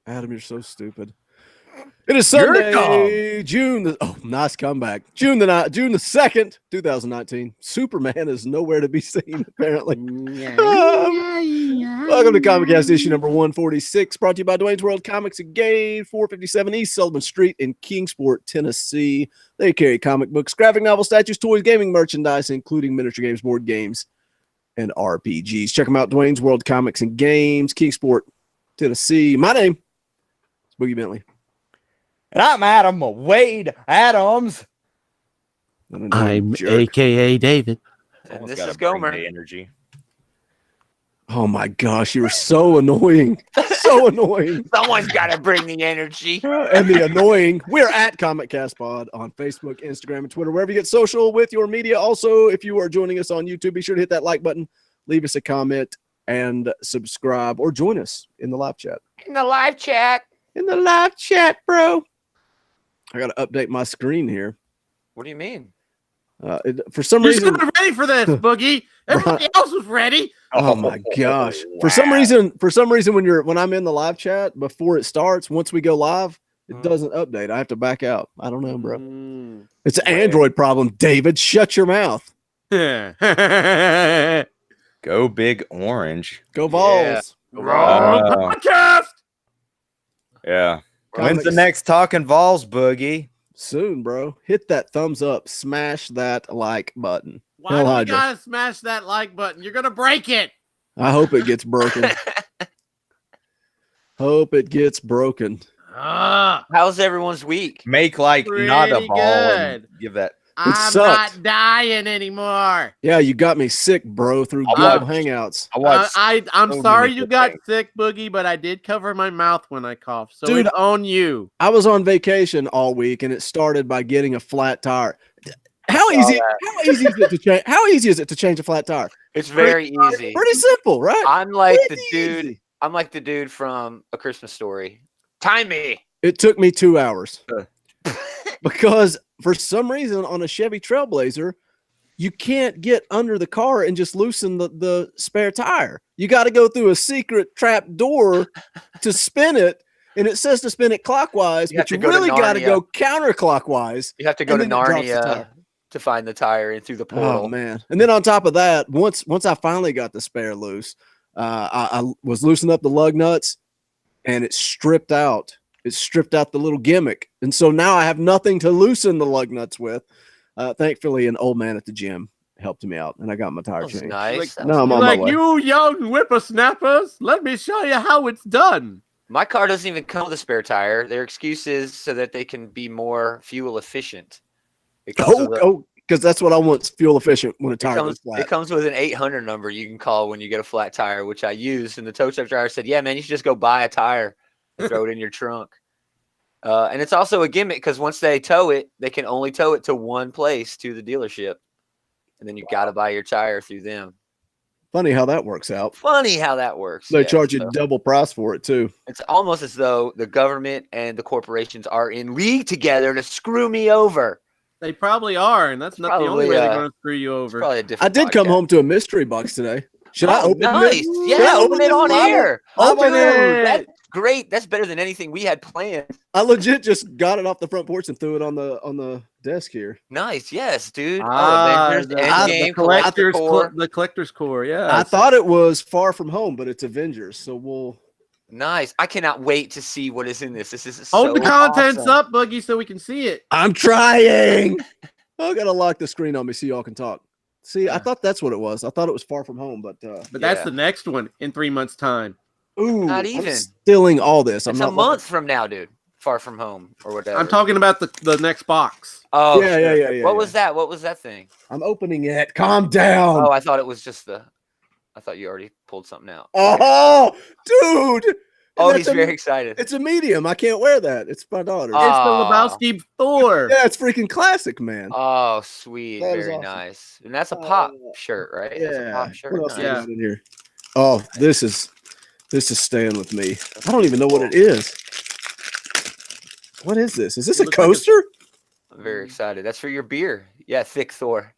Adam, you're so stupid. It is Sunday, nice comeback. June the 2nd, 2019. Superman is nowhere to be seen, apparently. Welcome to ComicCast issue number 146, brought to you by Dwayne's World Comics and Games, 457 East Sullivan Street in Kingsport, Tennessee. They carry comic books, graphic novel, statues, toys, gaming merchandise, including miniature games, board games, and RPGs. Check them out, Dwayne's World Comics and Games, Kingsport, Tennessee. My name is Boogie Bentley. And I'm Adam Wade Adams. I'm AKA David. And this is Gaumer. Energy. Oh my gosh, you were so annoying. So annoying. Someone's got to bring the energy. And the annoying. We're at ComicCastPod on Facebook, Instagram, and Twitter, wherever you get social with your media. Also, if you are joining us on YouTube, be sure to hit that like button, leave us a comment, and subscribe, or join us in the live chat. In the live chat. In the live chat, bro. I got to update my screen here. What do you mean? For some reason, you're not ready for this, Boogie. Everybody else was ready. Oh my gosh! Wow. For some reason, when I'm in the live chat before it starts, once we go live, it doesn't update. I have to back out. I don't know, bro. It's an Android problem. David, shut your mouth. Go Big Orange. Go Vols. Yeah. Podcast. Yeah. When's the next Talking Vols, Boogie? Soon, bro. Hit that thumbs up. Smash that like button. Why do you gotta smash that like button? You're gonna break it. I hope it gets broken. Hope it gets broken. How's everyone's week? Make like not a ball and give that. I'm not dying anymore. Yeah, you got me sick, bro, through Google Hangouts. I'm sorry you got sick, Boogie, but I did cover my mouth when I coughed. So dude, it's on you. I was on vacation all week, and it started by getting a flat tire. How easy is it to change? How easy is it to change a flat tire? It's very easy. Pretty simple, right? I'm like the dude from A Christmas Story. Time me. It took me 2 hours because for some reason on a Chevy Trailblazer, you can't get under the car and just loosen the spare tire. You got to go through a secret trap door to spin it. And it says to spin it clockwise, but you really got to go counterclockwise. You have to go to Narnia to find the tire and through the portal. Oh man! And then on top of that, once I finally got the spare loose, I was loosening up the lug nuts, and it stripped out. It stripped out the little gimmick, and so now I have nothing to loosen the lug nuts with. Thankfully, an old man at the gym helped me out, and I got my tire changed. Nice. Now I'm on my way. You young whippersnappers, let me show you how it's done. My car doesn't even come with a spare tire. Their excuse is so that they can be more fuel efficient. Because that's what I want, fuel efficient when a tire is flat. It comes with an 800 number you can call when you get a flat tire, which I used. And the tow truck driver said, yeah, man, you should just go buy a tire and throw it in your trunk. And it's also a gimmick because once they tow it, they can only tow it to one place, to the dealership. And then you got to buy your tire through them. Funny how that works out. They charge you double price for it, too. It's almost as though the government and the corporations are in league together to screw me over. They probably are, and that's not the only way they're going to screw you over. I did come home to a mystery box today. Should I open it? Yeah, open it on air. Open it. That's great. That's better than anything we had planned. I legit just got it off the front porch and threw it on the desk here. Nice, yes, dude. The collector's core. Yeah, I thought it was Far From Home, but it's Avengers. So we'll. Nice. I cannot wait to see what is in this. This is hold the contents up, Boogie, so we can see it. I'm trying. I gotta lock the screen on me so y'all can talk. See, I thought that's what it was. I thought it was Far From Home, but that's the next one in 3 months' time. Ooh, not even I'm stealing all this. It's a month from now, dude. Far From Home or whatever. I'm talking about the next box. Oh yeah. What was that? What was that thing? I'm opening it. Calm down. Oh, I thought it was just I thought you already pulled something out. Oh, dude. Oh, he's very excited. It's a medium. I can't wear that. It's my daughter's. It's the Lebowski Thor. Yeah, it's freaking classic, man. Oh, sweet. Very awesome. Nice. And that's a pop shirt, right? Yeah. That's a pop shirt. What else do we got in here? Oh, this is staying with me. I don't even know what it is. What is this? Is this a coaster? I'm very excited. That's for your beer. Yeah, Thick Thor.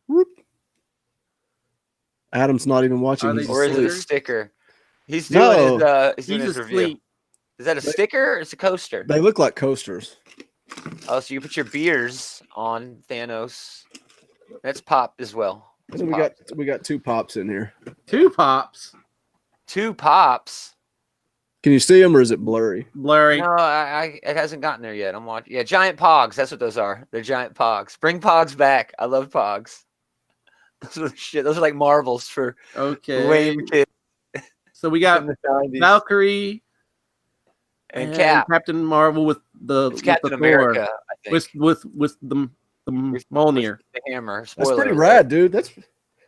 Whoop. Adam's not even watching. Or is it a sticker? He's doing No. his review. asleep. Is that a sticker or it's a coaster? They look like coasters. Oh, so you put your beers on Thanos. That's pop as well. And then we got 2 pops in here. 2 pops. 2 pops. Can you see them or is it blurry? Blurry. No, it hasn't gotten there yet. I'm watching. Yeah, giant pogs. That's what those are. They're giant pogs. Bring pogs back. I love pogs. Those are shit. Those are like marbles for lame kids. So we got in the 90s. Valkyrie and Cap. Captain Marvel with It's Captain America, I think. with the Mjolnir. The hammer. That's Spoiler pretty alert. rad, dude.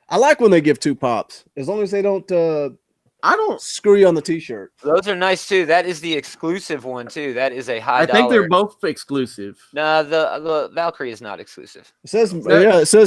I like when they give 2 pops, as long as they don't I don't screw you on the t-shirt. Those are nice too. That is the exclusive one too. That is a high. I think they're both exclusive. No, the Valkyrie is not exclusive. It says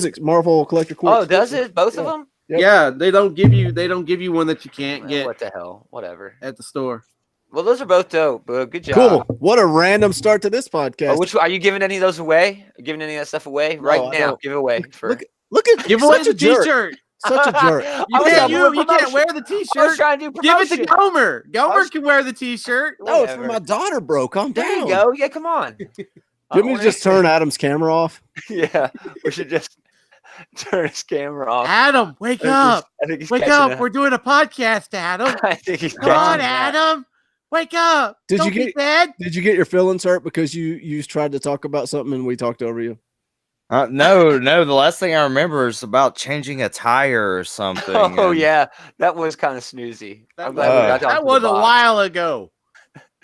it's Marvel Collector Core. Oh, does it? Both of them? Yep. Yeah, they don't give you one that you can't get What the hell? Whatever. at the store. Well, those are both dope. Good job. Cool. What a random start to this podcast. Oh, which are you giving any of those away? Giving any of that stuff away right I now? don't. Give it away for. Look at Give away such the a jerk. t-shirt. Such a jerk. You can't wear the I was t-shirt. trying to do Give it promotion. to Gomer. Gomer can wear the t-shirt. No, it's for my daughter, bro. Calm There down. you go. Yeah, come on. Do you want me to just turn Adam's camera off? Yeah, we should just turn his camera off. Adam, wake up. I think he's Wake catching up. We're doing a podcast, Adam. I think he's Come on, catching that. Adam. Wake up. Did Don't you be get- bad. Did you get your feelings hurt because you tried to talk about something and we talked over you? No. The last thing I remember is about changing a tire or something. Oh and- yeah, that was kind of snoozy. I'm glad we got to That was a while ago.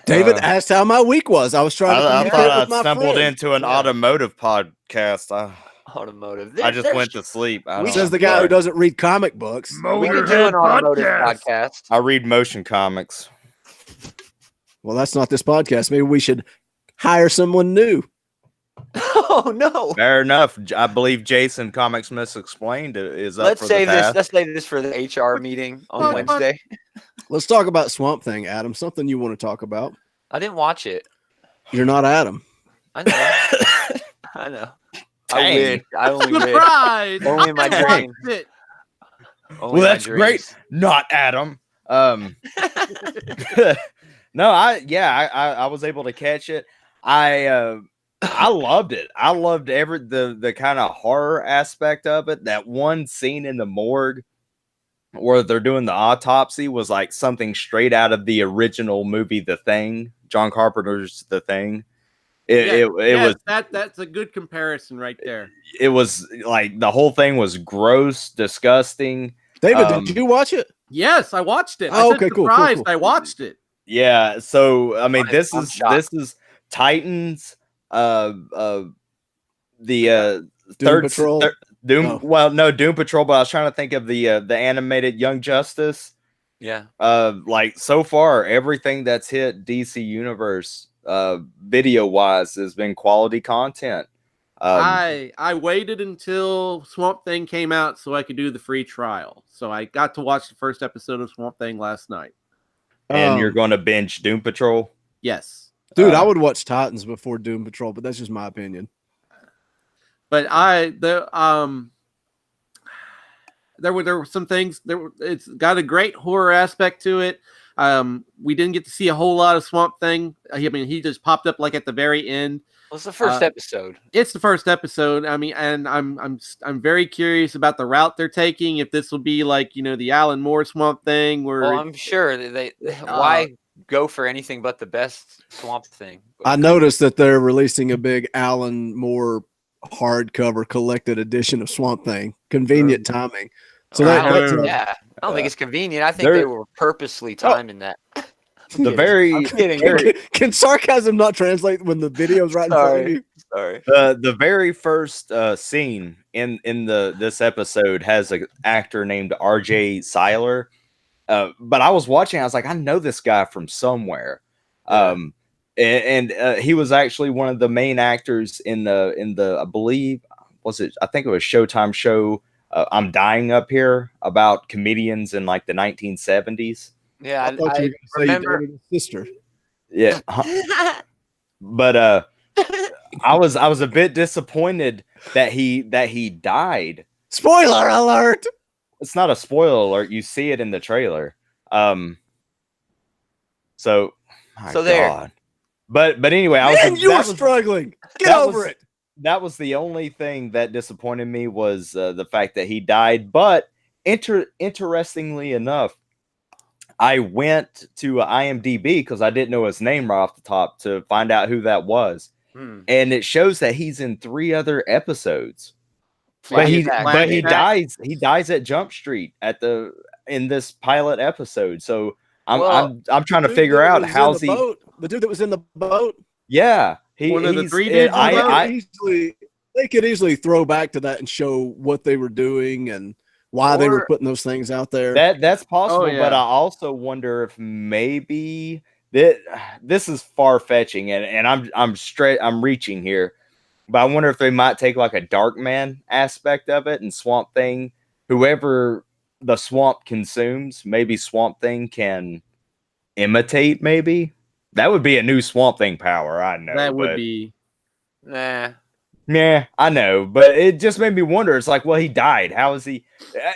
David asked how my week was. I was trying to I communicate thought with my I stumbled friend. into an automotive podcast. Automotive. I just went to sleep. Says the guy who doesn't read comic books. We could do an automotive podcast. I read motion comics. Well, that's not this podcast. Maybe we should hire someone new. Oh no. Fair enough. I believe Jason Comics Misexplained is up Let's for save the this. task. Let's save this for the HR meeting on Wednesday. Let's talk about Swamp Thing, Adam. Something you want to talk about. I didn't watch it. You're not Adam. I know. I know. I Dang. wish. I only wish. Surprise. Only in my I dreams. watched it. Only Well, my that's dreams. great. Not Adam. No, I was able to catch it. I loved it. I loved the kind of horror aspect of it. That one scene in the morgue where they're doing the autopsy was like something straight out of the original movie, The Thing, John Carpenter's The Thing. It was that's a good comparison right there. it was like the whole thing was gross, disgusting. David, did you watch it? Yes, I watched it. Oh, I said okay, cool, surprised. cool. I watched it. Yeah, so I mean, I'm this shocked. is Titans. The Doom third Patrol? Doom. Oh. Well, no, Doom Patrol. But I was trying to think of the animated Young Justice. Yeah. Like so far, everything that's hit DC Universe, video wise, has been quality content. I waited until Swamp Thing came out so I could do the free trial. So I got to watch the first episode of Swamp Thing last night. And you're going to binge Doom Patrol. Yes. Dude, I would watch Titans before Doom Patrol, but that's just my opinion. But there were some things it's got a great horror aspect to it. We didn't get to see a whole lot of Swamp Thing. I mean, he just popped up like at the very end. Well, it's the first episode. It's the first episode. I mean, and I'm very curious about the route they're taking. If this will be like, the Alan Moore Swamp Thing, where Well, I'm sure that why go for anything but the best Swamp Thing. I noticed that they're releasing a big Alan Moore hardcover collected edition of Swamp Thing. Convenient timing. So I that's don't think it's convenient. I think they were purposely timing that. The very I'm kidding. Can sarcasm not translate when the video's right in front of you? Sorry. the very first scene in this episode has an actor named R.J. Seiler. But I was watching, I was like, I know this guy from somewhere. And he was actually one of the main actors in the I believe I think it was Showtime show I'm Dying Up Here, about comedians in like the 1970s. Yeah, I thought you were I going to say you remember. dated his sister. Yeah. But I was a bit disappointed that he died. Spoiler alert! It's not a spoiler alert. You see it in the trailer. So, my So there. God. But anyway, Man, you were struggling. Get over it. That was the only thing that disappointed me was the fact that he died. But interestingly enough, I went to IMDb because I didn't know his name right off the top to find out who that was. And it shows that he's in 3 other episodes. But he dies. He dies at Jump Street in this pilot episode. So I'm trying to figure out how's he. The dude that was in the boat. Yeah, one of the 3 dudes. They could easily throw back to that and show what they were doing and why they were putting those things out there. That's possible, but I also wonder if maybe this is far fetching, and I'm reaching here, but I wonder if they might take like a Darkman aspect of it and Swamp Thing, whoever the swamp consumes, maybe Swamp Thing can imitate. Maybe that would be a new Swamp Thing power. I know that would be. Nah. Yeah, I know, but it just made me wonder. It's like, well, he died. How is he?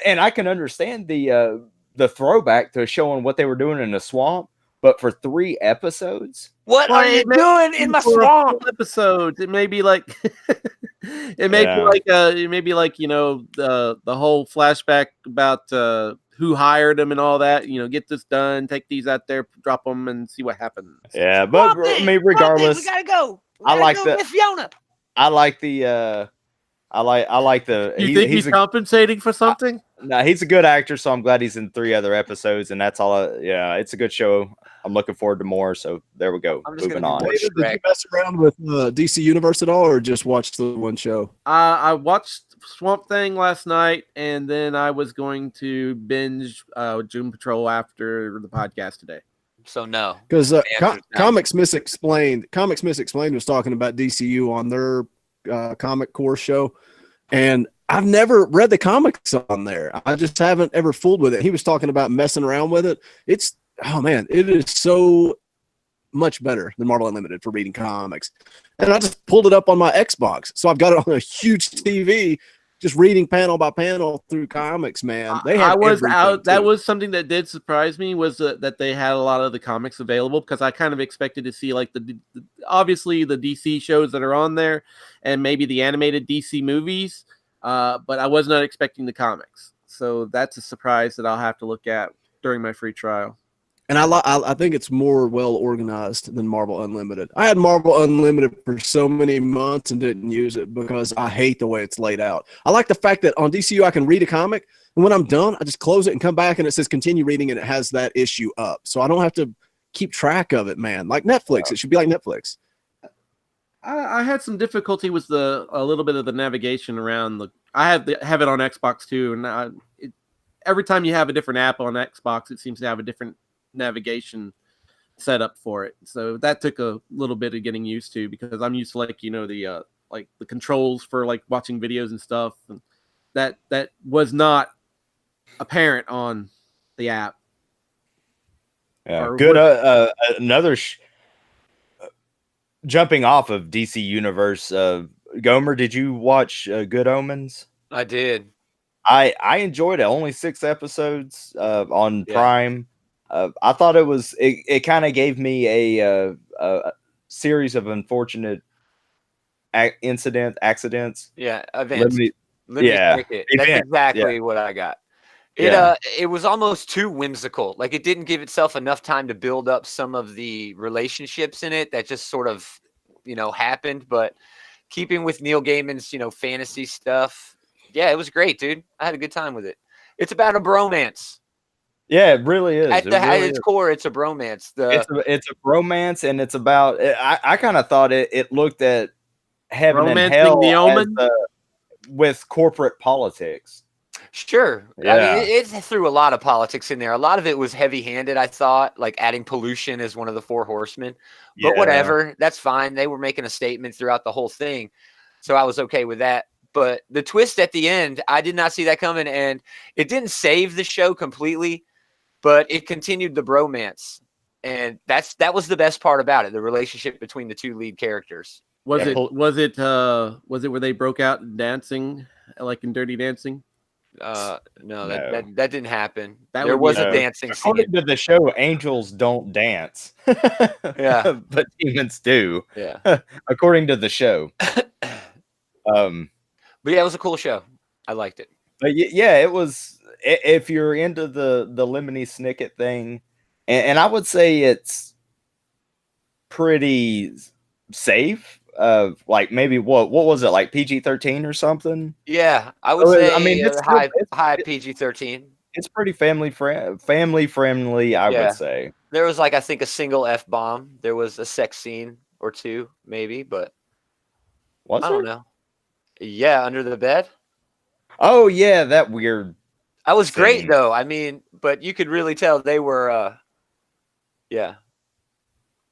And I can understand the throwback to showing what they were doing in the swamp, but for 3 episodes, what are you doing in my swamp? Episodes, it may be like, it may be like you know the whole flashback about who hired him and all that. You know, get this done, take these out there, drop them, and see what happens. Yeah, but I mean, regardless, we gotta go. I like go get Fiona. I like the You think he's compensating for something? No, he's a good actor, so I'm glad he's in 3 other episodes, and that's all. It's a good show. I'm looking forward to more. So there we go. Moving on. David, did you mess around with DC Universe at all, or just watch the one show? I watched Swamp Thing last night, and then I was going to binge Doom Patrol after the podcast today. So no, because Comics Misexplained was talking about DCU on their comic core show, and I've never read the comics on there. I just haven't ever fooled with it. He was talking about messing around with it. It is so much better than Marvel Unlimited for reading comics. And I just pulled it up on my Xbox, so I've got it on a huge TV. Just reading panel by panel through comics, man. I was out. That was something that did surprise me, was that they had a lot of the comics available, because I kind of expected to see like obviously the DC shows that are on there and maybe the animated DC movies, but I was not expecting the comics. So that's a surprise that I'll have to look at during my free trial. And I think it's more well organized than Marvel Unlimited. I had Marvel Unlimited for so many months and didn't use it because I hate the way it's laid out. I like the fact that on DCU I can read a comic, and when I'm done, I just close it and come back, and it says continue reading, and it has that issue up. So I don't have to keep track of it, man. Like Netflix. It should be like Netflix. I had some difficulty with a little bit of the navigation around I have it on Xbox too, and every time you have a different app on Xbox, it seems to have a different navigation set up for it. So that took a little bit of getting used to, because I'm used to the controls for like watching videos and stuff, and that was not apparent on the app. Yeah, good. Another jumping off of DC Universe. Gaumer, did you watch Good Omens? I did. I enjoyed it. Only 6 episodes on Prime. I thought it kind of gave me a series of unfortunate accidents. Yeah, events. That's exactly what I got. It was almost too whimsical. Like, it didn't give itself enough time to build up some of the relationships in it that just sort of, happened. But keeping with Neil Gaiman's, fantasy stuff. Yeah, it was great, dude. I had a good time with it. It's about a bromance. Yeah, it really is. At its core, it's a bromance. It's a bromance, and it's about. I kind of thought it looked at heaven and hell the Omen with corporate politics. Sure. Yeah. I mean, it threw a lot of politics in there. A lot of it was heavy-handed, I thought, like adding pollution as one of the 4 horsemen. But whatever, that's fine. They were making a statement throughout the whole thing, so I was okay with that. But the twist at the end, I did not see that coming, and it didn't save the show completely, but it continued the bromance, and that was the best part about it, the relationship between the 2 lead characters. Was it where they broke out dancing, like in Dirty Dancing? No, No. that didn't happen. That There would be was a No. dancing scene. According to the show, angels don't dance. Yeah. But demons do. Yeah. According to the show. But yeah, it was a cool show. I liked it. But yeah, it was. If you're into the Lemony Snicket thing, and I would say it's pretty safe. Like maybe what was it, like PG-13 or something? Yeah, I would So, say I mean, it's high it's PG-13. it's pretty family friendly, I Yeah. would say. There was like I think a single F-bomb. There was a sex scene or two, maybe, but Was I don't there? know. Yeah, under the bed. Oh yeah, that weird. I was great scene. though. I mean, but you could really tell they were. Yeah,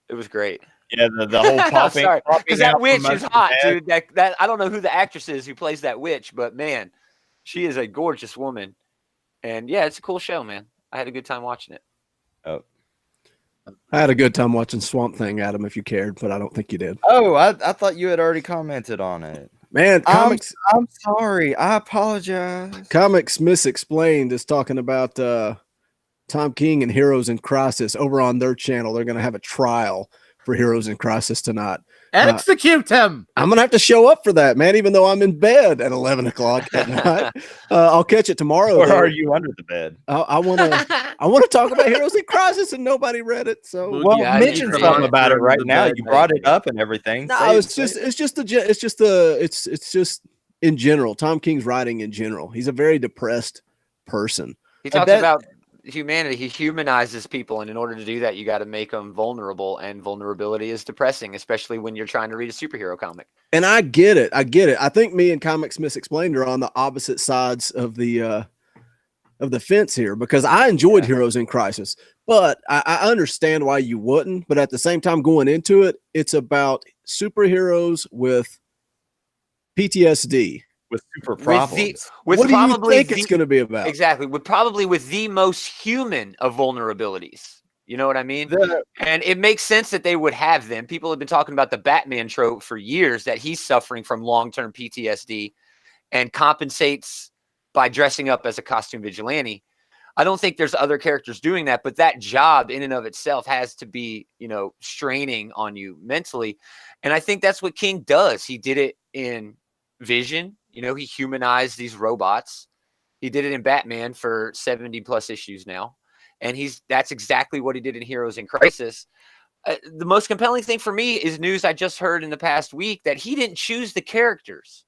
it was great. Yeah, the whole I'm popping. sorry, popping because that out witch from is under the hot, bed. dude. That I don't know who the actress is who plays that witch, but man, she is a gorgeous woman. And yeah, it's a cool show, man. I had a good time watching it. Oh. I had a good time watching Swamp Thing, Adam, if you cared, but I don't think you did. Oh, I thought you had already commented on it. Man, comics I'm sorry. I apologize. Comics Misexplained is talking about Tom King and Heroes in Crisis over on their channel. They're going to have a trial for Heroes in Crisis tonight. Execute him. I'm going to have to show up for that, man, even though I'm in bed at 11 o'clock at night. I'll catch it tomorrow. Or though. are you under the bed? I want to talk about Heroes in Crisis, and nobody read it. So Well, Well, Yeah, I mention need to something be about it under right the now. bed, You brought it maybe. up and everything. no, Say it, it's say just in general. Tom King's writing in general. He's a very depressed person. He talks bet- about humanity. He humanizes people, and in order to do that, you got to make them vulnerable. And vulnerability is depressing, especially when you're trying to read a superhero comic. And I get it. I think me and Comics Misexplained are on the opposite sides of the fence here, because I enjoyed Heroes in Crisis, but I understand why you wouldn't. But at the same time, going into it, it's about superheroes with PTSD. with super With problems. with What do you probably think it's going to be about? exactly with probably with the most human of vulnerabilities. You know what I mean? And it makes sense that they would have them. People have been talking about the Batman trope for years, that he's suffering from long-term PTSD and compensates by dressing up as a costume vigilante. I don't think there's other characters doing that, but that job in and of itself has to be, straining on you mentally. And I think that's what King does. He did it in Vision. He humanized these robots. He did it in Batman for 70 plus issues now. And that's exactly what he did in Heroes in Crisis. The most compelling thing for me is news I just heard in the past week that he didn't choose the characters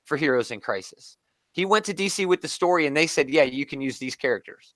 for Heroes in Crisis. He went to DC with the story and they said, yeah, you can use these characters.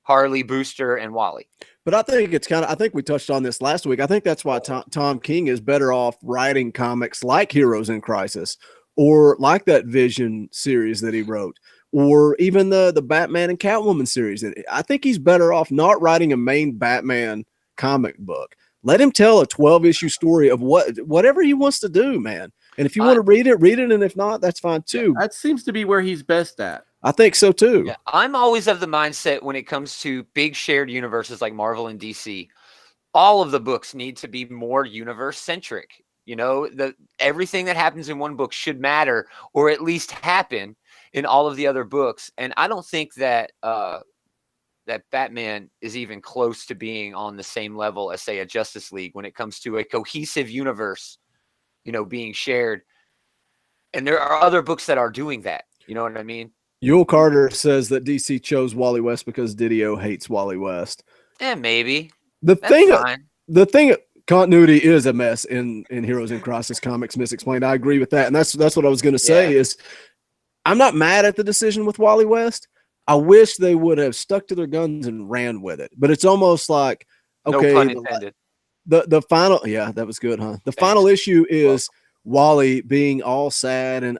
Harley, Booster, and Wally. But I think I think we touched on this last week. I think that's why Tom King is better off writing comics like Heroes in Crisis, or like that Vision series that he wrote, or even the Batman and Catwoman series. I think he's better off not writing a main Batman comic book. Let him tell a 12-issue story of whatever he wants to do, man. And if you want to read it, and if not, that's fine too. That seems to be where he's best at. I think so too. Yeah, I'm always of the mindset when it comes to big shared universes like Marvel and DC, all of the books need to be more universe centric. Everything that happens in one book should matter, or at least happen in all of the other books. And I don't think that that Batman is even close to being on the same level as, say, a Justice League when it comes to a cohesive universe, being shared. And there are other books that are doing that. You know what I mean? Yule Carter says that DC chose Wally West because Didio hates Wally West. Maybe. The That's thing, continuity is a mess in Heroes in Crisis. Comics Misexplained. I agree with that, and that's what I was going to say. Is I'm not mad at the decision with Wally West. I wish they would have stuck to their guns and ran with it. But it's almost like, okay, no pun intended. The final, that was good, huh? The final issue is Wally being all sad and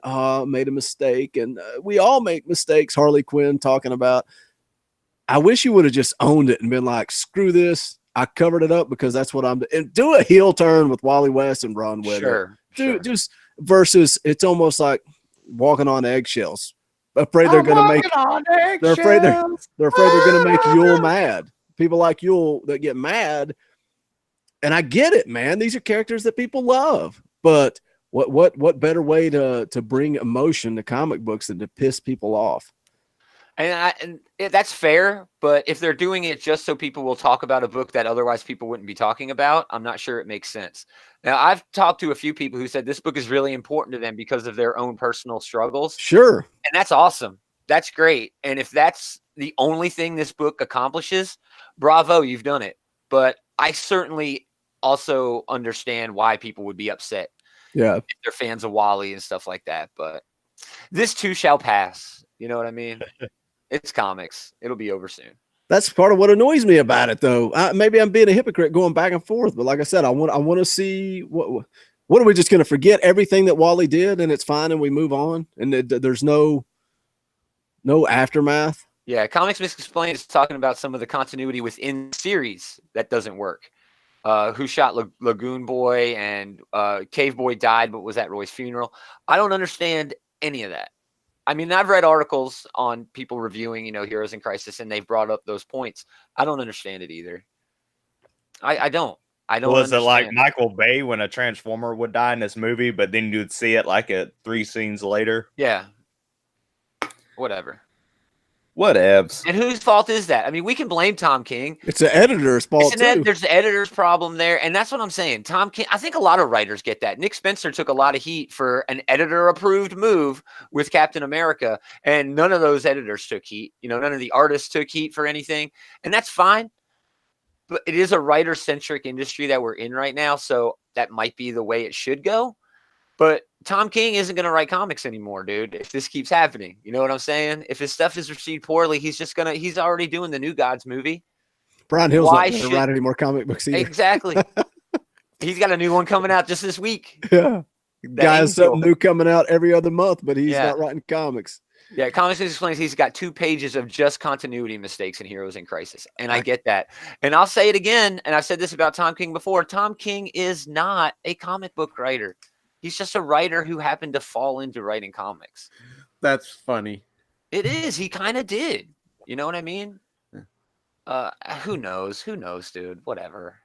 made a mistake, and we all make mistakes. Harley Quinn talking about. I wish you would have just owned it and been like, screw this. I covered it up because that's what I'm doing. And do a heel turn with Wally West and run with it. Dude, just versus it's almost like walking on eggshells. Afraid they're gonna make they're afraid they're gonna make Yule mad. People like Yule that get mad. And I get it, man. These are characters that people love. But what better way to bring emotion to comic books than to piss people off? That's fair, but if they're doing it just so people will talk about a book that otherwise people wouldn't be talking about, I'm not sure it makes sense. Now, I've talked to a few people who said this book is really important to them because of their own personal struggles. Sure. And that's awesome. That's great. And if that's the only thing this book accomplishes, bravo, you've done it. But I certainly also understand why people would be upset. Yeah. If they're fans of Wally and stuff like that. But this too shall pass. You know what I mean? It's comics. It'll be over soon. That's part of what annoys me about it, though. Maybe I'm being a hypocrite going back and forth, but like I said, I want to see what are we just going to forget everything that Wally did and it's fine and we move on and there's no aftermath. Yeah, Comics Misexplained is talking about some of the continuity within the series that doesn't work. Who shot Lagoon Boy and Cave Boy died, but was at Roy's funeral. I don't understand any of that. I mean, I've read articles on people reviewing, Heroes in Crisis, and they've brought up those points. I don't understand it either. I don't. Was it like Michael Bay when a Transformer would die in this movie, but then you'd see it like 3 scenes later? Yeah. Whatever. Whatevs. And whose fault is that? I mean, we can blame Tom King. It's the editor's fault too. There's the editor's problem there, and that's what I'm saying. Tom King. I think a lot of writers get that. Nick Spencer took a lot of heat for an editor-approved move with Captain America, and none of those editors took heat. None of the artists took heat for anything, and that's fine. But it is a writer-centric industry that we're in right now, so that might be the way it should go. But Tom King isn't going to write comics anymore, dude, if this keeps happening. You know what I'm saying? If his stuff is received poorly, he's already doing the New Gods movie. Brian Hill's not going to write any more comic books either. Exactly. He's got a new one coming out just this week. Yeah. Guy has something new coming out every other month, but he's not writing comics. Yeah, Comics explains he's got 2 pages of just continuity mistakes in Heroes in Crisis. And I get that. And I'll say it again, and I've said this about Tom King before. Tom King is not a comic book writer. He's just a writer who happened to fall into writing comics. That's funny. It is. He kind of did. You know what I mean? Who knows? Who knows, dude? Whatever.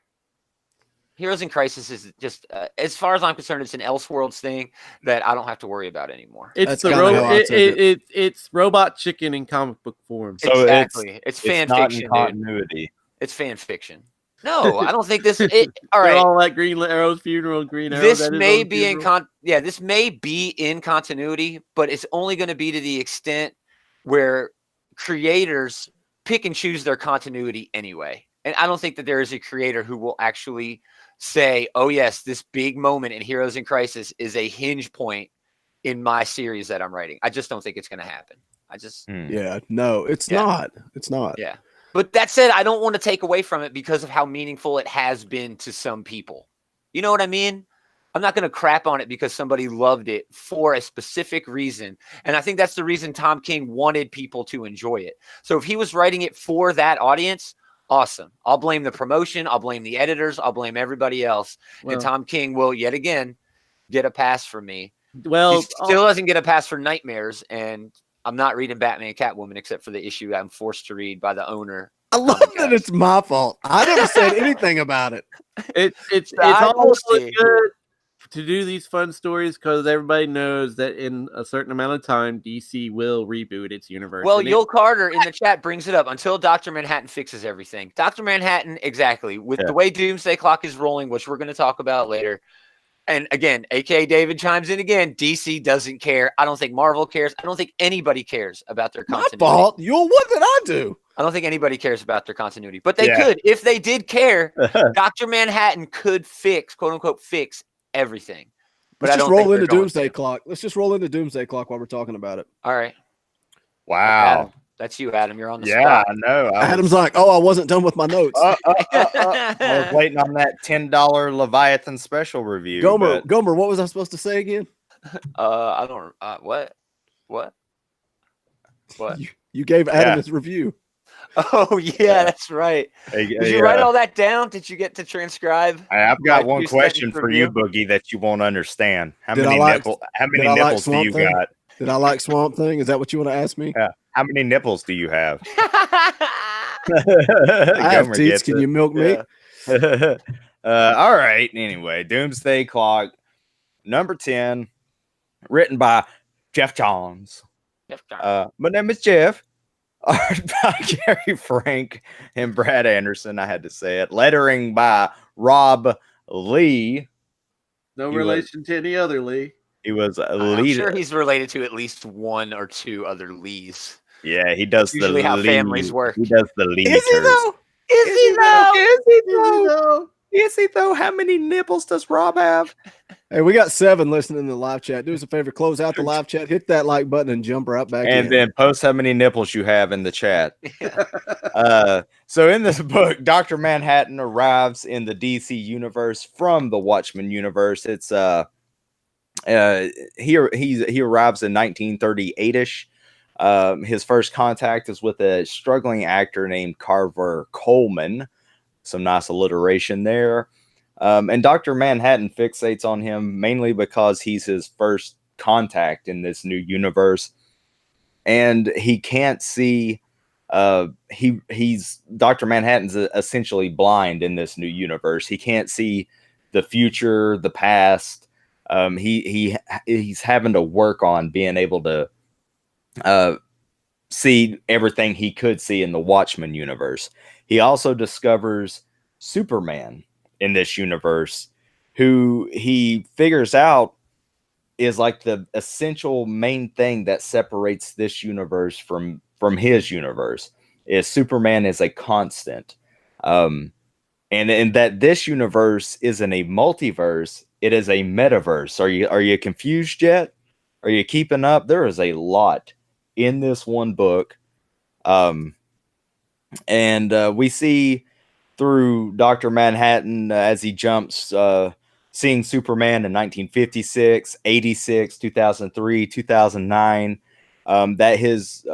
Heroes in Crisis is just, as far as I'm concerned, it's an Elseworlds thing that I don't have to worry about anymore. It's it's Robot Chicken in comic book form. So exactly. It's fan fiction. Continuity. It's fan fiction. No, I don't think this. All right, they're all like Green Arrow's funeral. Green Arrow. This may be this may be in continuity, but it's only going to be to the extent where creators pick and choose their continuity anyway. And I don't think that there is a creator who will actually say, "Oh yes, this big moment in Heroes in Crisis is a hinge point in my series that I'm writing." I just don't think it's going to happen. It's not. It's not. Yeah. But that said, I don't want to take away from it because of how meaningful it has been to some people. You know what I mean? I'm not going to crap on it because somebody loved it for a specific reason. And I think that's the reason Tom King wanted people to enjoy it. So if he was writing it for that audience, awesome. I'll blame the promotion. I'll blame the editors. I'll blame everybody else. Well, and Tom King will yet again get a pass from me. Well, he still doesn't get a pass for Nightmares, and I'm not reading Batman and Catwoman except for the issue I'm forced to read by the owner. I love that it's my fault. I never said anything about it. It's almost good to do these fun stories because everybody knows that in a certain amount of time, DC will reboot its universe. Well, Yul Carter in the chat brings it up until Dr. Manhattan fixes everything. Dr. Manhattan, exactly. With the way Doomsday Clock is rolling, which we're going to talk about later. And again, aka David chimes in again. DC doesn't care. I don't think Marvel cares. I don't think anybody cares about their continuity. My fault. Yul, what did I do? I don't think anybody cares about their continuity, but they could. If they did care, Dr. Manhattan could fix, quote unquote, fix everything. But Let's just roll into Doomsday Clock. Let's just roll into Doomsday Clock while we're talking about it. All right. Wow. Adam, that's you, Adam. You're on the spot. I know. Adam's like, I wasn't done with my notes. I was waiting on that $10 Leviathan Special review. Gaumer, what was I supposed to say again? I don't. What? You gave Adam his review. Oh yeah, that's right. Did you write all that down? Did you get to transcribe? I've got one question for you, Boogie, that you won't understand. How many nipples do you got? Did I like Swamp Thing? Is that what you want to ask me? Yeah. How many nipples do you have? I have teats. Can you milk me? All right. Anyway, Doomsday Clock, number 10, written by Jeff Johns. My name is Jeff. Art by Gary Frank and Brad Anderson. I had to say it. Lettering by Rob Lee. No He relation to any other Lee. He was a I'm lead. sure he's related to at least one or two other Lees. Yeah, he does Usually the how lead. families work. He does the lead. Is he though? Is he though? Is he Is he though? though? Is he though? How many nipples does Rob have? Hey, we got 7 listening in the live chat. Do us a favor, close out the live chat, hit that like button, and jump right back in. And then post how many nipples you have in the chat. So in this book, Dr. Manhattan arrives in the DC universe from the Watchmen universe. It's he arrives in 1938ish. His first contact is with a struggling actor named Carver Coleman. Some nice alliteration there. And Dr. Manhattan fixates on him mainly because he's his first contact in this new universe. And he can't see. He's Dr. Manhattan's essentially blind in this new universe. He can't see the future, the past. He's having to work on being able to see everything he could see in the Watchmen universe. He also discovers Superman in this universe, who he figures out is like the essential main thing that separates this universe from his universe. Is Superman is a constant. And that this universe isn't a multiverse, it is a metaverse. Are you confused yet? Are you keeping up? There is a lot in this one book. And we see through Dr. Manhattan as he jumps, seeing Superman in 1956, 86, 2003, 2009, that his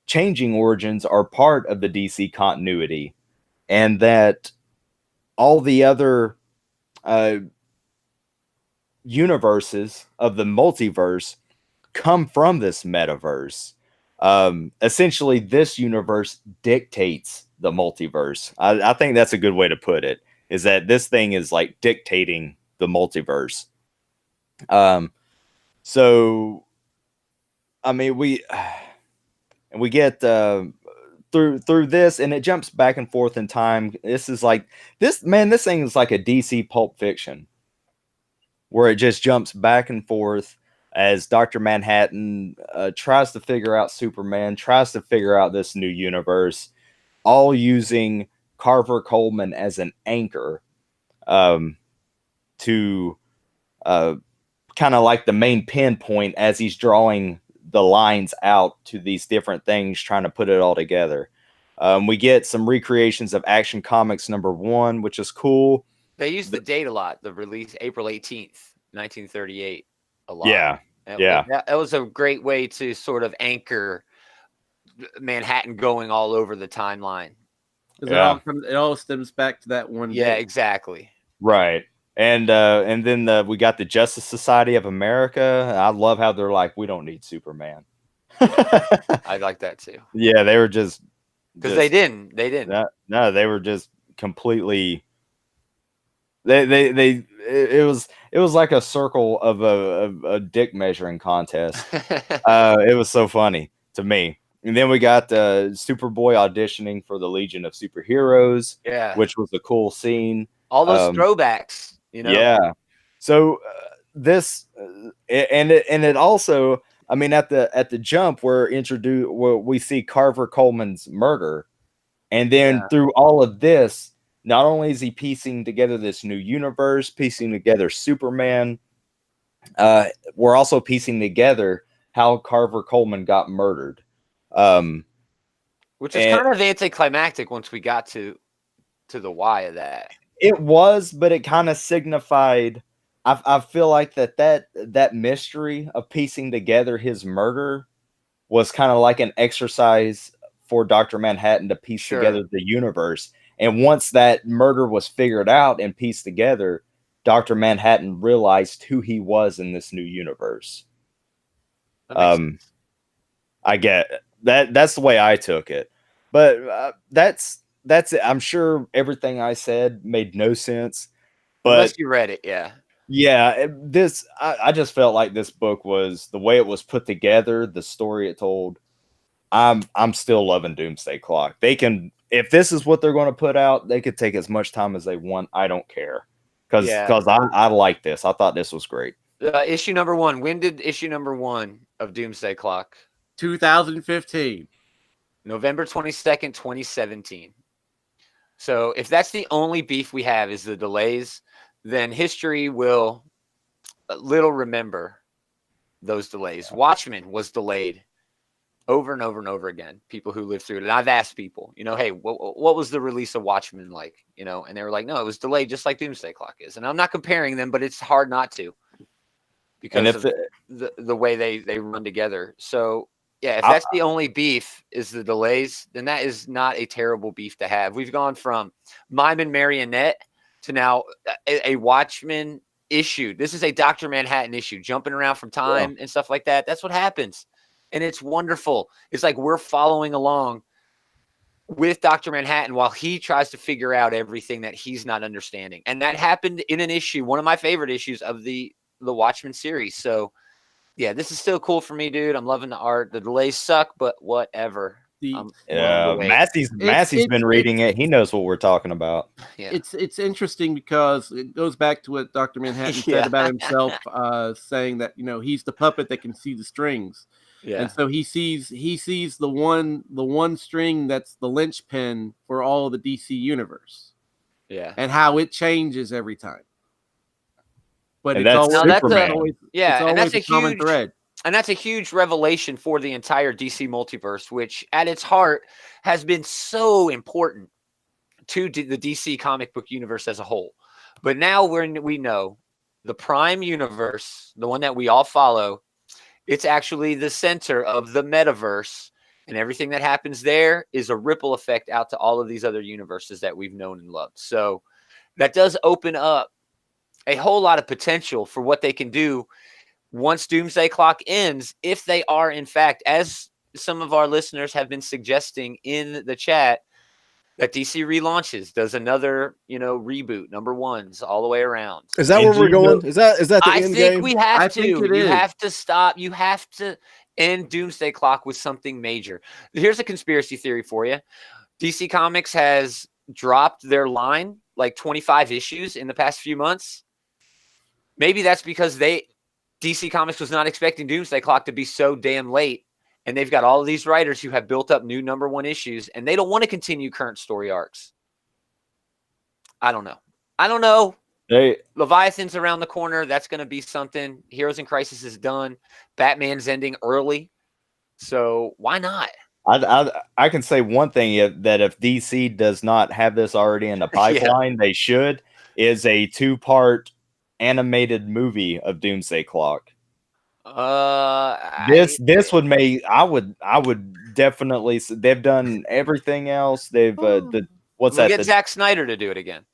changing origins are part of the DC continuity, and that all the other universes of the multiverse come from this metaverse. Essentially, this universe dictates the multiverse. I think that's a good way to put it, is that this thing is like dictating the multiverse. So I mean, we get through this, and it jumps back and forth in time. This is like this thing is like a DC Pulp Fiction, where it just jumps back and forth as Dr. Manhattan tries to figure out Superman, tries to figure out this new universe, all using Carver Coleman as an anchor to kind of like the main pinpoint as he's drawing the lines out to these different things, trying to put it all together. We get some recreations of Action Comics #1, which is cool. They use the date a lot. The release April 18th, 1938. A lot. Yeah. That was a great way to sort of anchor Manhattan going all over the timeline. Yeah. It all stems back to that one. Yeah, day. exactly. Right. And then we got the Justice Society of America. I love how they're like, we don't need Superman. I like that too. Yeah, they were just because they didn't. No, they were just completely. It was like a circle of a dick measuring contest. It was so funny to me. And then we got Superboy auditioning for the Legion of Superheroes. Yeah, which was a cool scene. All those throwbacks. Yeah. So this and it also, I mean, at the jump we're introduced, we see Carver Coleman's murder, and then through all of this, not only is he piecing together this new universe, piecing together Superman, we're also piecing together how Carver Coleman got murdered, which is kind of anticlimactic once we got to the why of that. It was, but it kind of signified. I feel like that mystery of piecing together his murder was kind of like an exercise for Dr. Manhattan to piece together the universe. And once that murder was figured out and pieced together, Dr. Manhattan realized who he was in this new universe. I get that. That's the way I took it, but that's it. I'm sure everything I said made no sense, but unless you read it, I just felt like this book was, the way it was put together, the story it told, I'm still loving Doomsday Clock. They can, if this is what they're going to put out, they could take as much time as they want. I don't care, because I like this. I thought this was great. Issue number 1. When did issue number 1 of Doomsday Clock? 2015. November 22nd, 2017. So if that's the only beef we have is the delays, then history will little remember those delays. Watchmen was delayed over and over and over again. People who lived through it. And I've asked people, hey, what was the release of Watchmen like? And they were like, no, it was delayed just like Doomsday Clock is. And I'm not comparing them, but it's hard not to because of the way they run together. So yeah, if that's the only beef is the delays, then that is not a terrible beef to have. We've gone from Mime and Marionette to now a Watchmen issue. This is a Dr. Manhattan issue, jumping around from time and stuff like that. That's what happens. And it's wonderful. It's like we're following along with Dr. Manhattan while he tries to figure out everything that he's not understanding. And that happened in an issue, one of my favorite issues of the Watchmen series. So yeah, this is still cool for me, dude. I'm loving the art. The delays suck, but whatever. Massey's been reading it. He knows what we're talking about. Yeah. It's interesting because it goes back to what Dr. Manhattan said about himself, saying that he's the puppet that can see the strings. Yeah. And so he sees the one string that's the linchpin for all of the DC universe. Yeah. And how it changes every time. But And it's that's always, Superman. and that's a common thread. And that's a huge revelation for the entire DC multiverse, which at its heart has been so important to the DC comic book universe as a whole. But now we know the Prime universe, the one that we all follow, it's actually the center of the metaverse. And everything that happens there is a ripple effect out to all of these other universes that we've known and loved. So that does open up a whole lot of potential for what they can do once Doomsday Clock ends, if they are, in fact, as some of our listeners have been suggesting in the chat, that DC relaunches, does another, reboot, number ones all the way around. Is that where we're going? Is that the end game? I think we have to. You have to stop. You have to end Doomsday Clock with something major. Here's a conspiracy theory for you. DC Comics has dropped their line like 25 issues in the past few months. Maybe that's because DC Comics was not expecting Doomsday Clock to be so damn late. And they've got all of these writers who have built up new number one issues, and they don't want to continue current story arcs. I don't know. Leviathan's around the corner. That's going to be something. Heroes in Crisis is done. Batman's ending early. So why not? I can say one thing, that if DC does not have this already in the pipeline, they should, is a 2-part animated movie of Doomsday Clock. This would make I would definitely. They've done everything else. They've we'll get Zack Snyder to do it again.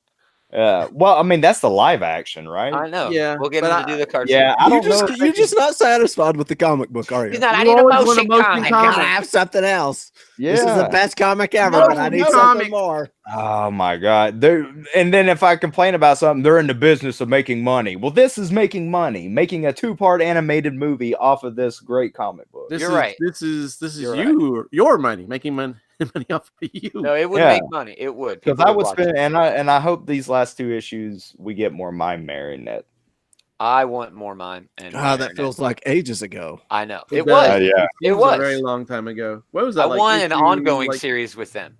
Well, I mean, that's the live action, right? I know. Yeah, we'll get him to do the cartoon. Yeah, I don't know. You're just not satisfied with the comic book, are you? He's not. I need a motion comic. I gotta have something else. Yeah. This is the best comic ever, but I need something more. Oh my god! And then if I complain about something, they're in the business of making money. Well, this is making money, making a 2-part animated movie off of this great comic book. You're right. This is your money, making money off of you. No, it would make money. It would. Because I would spend, and I hope these last 2 issues we get more Mime Marionette. I want more Mime. And that feels like ages ago. I know it was. It was a very long time ago. What was that? I want an ongoing series with them.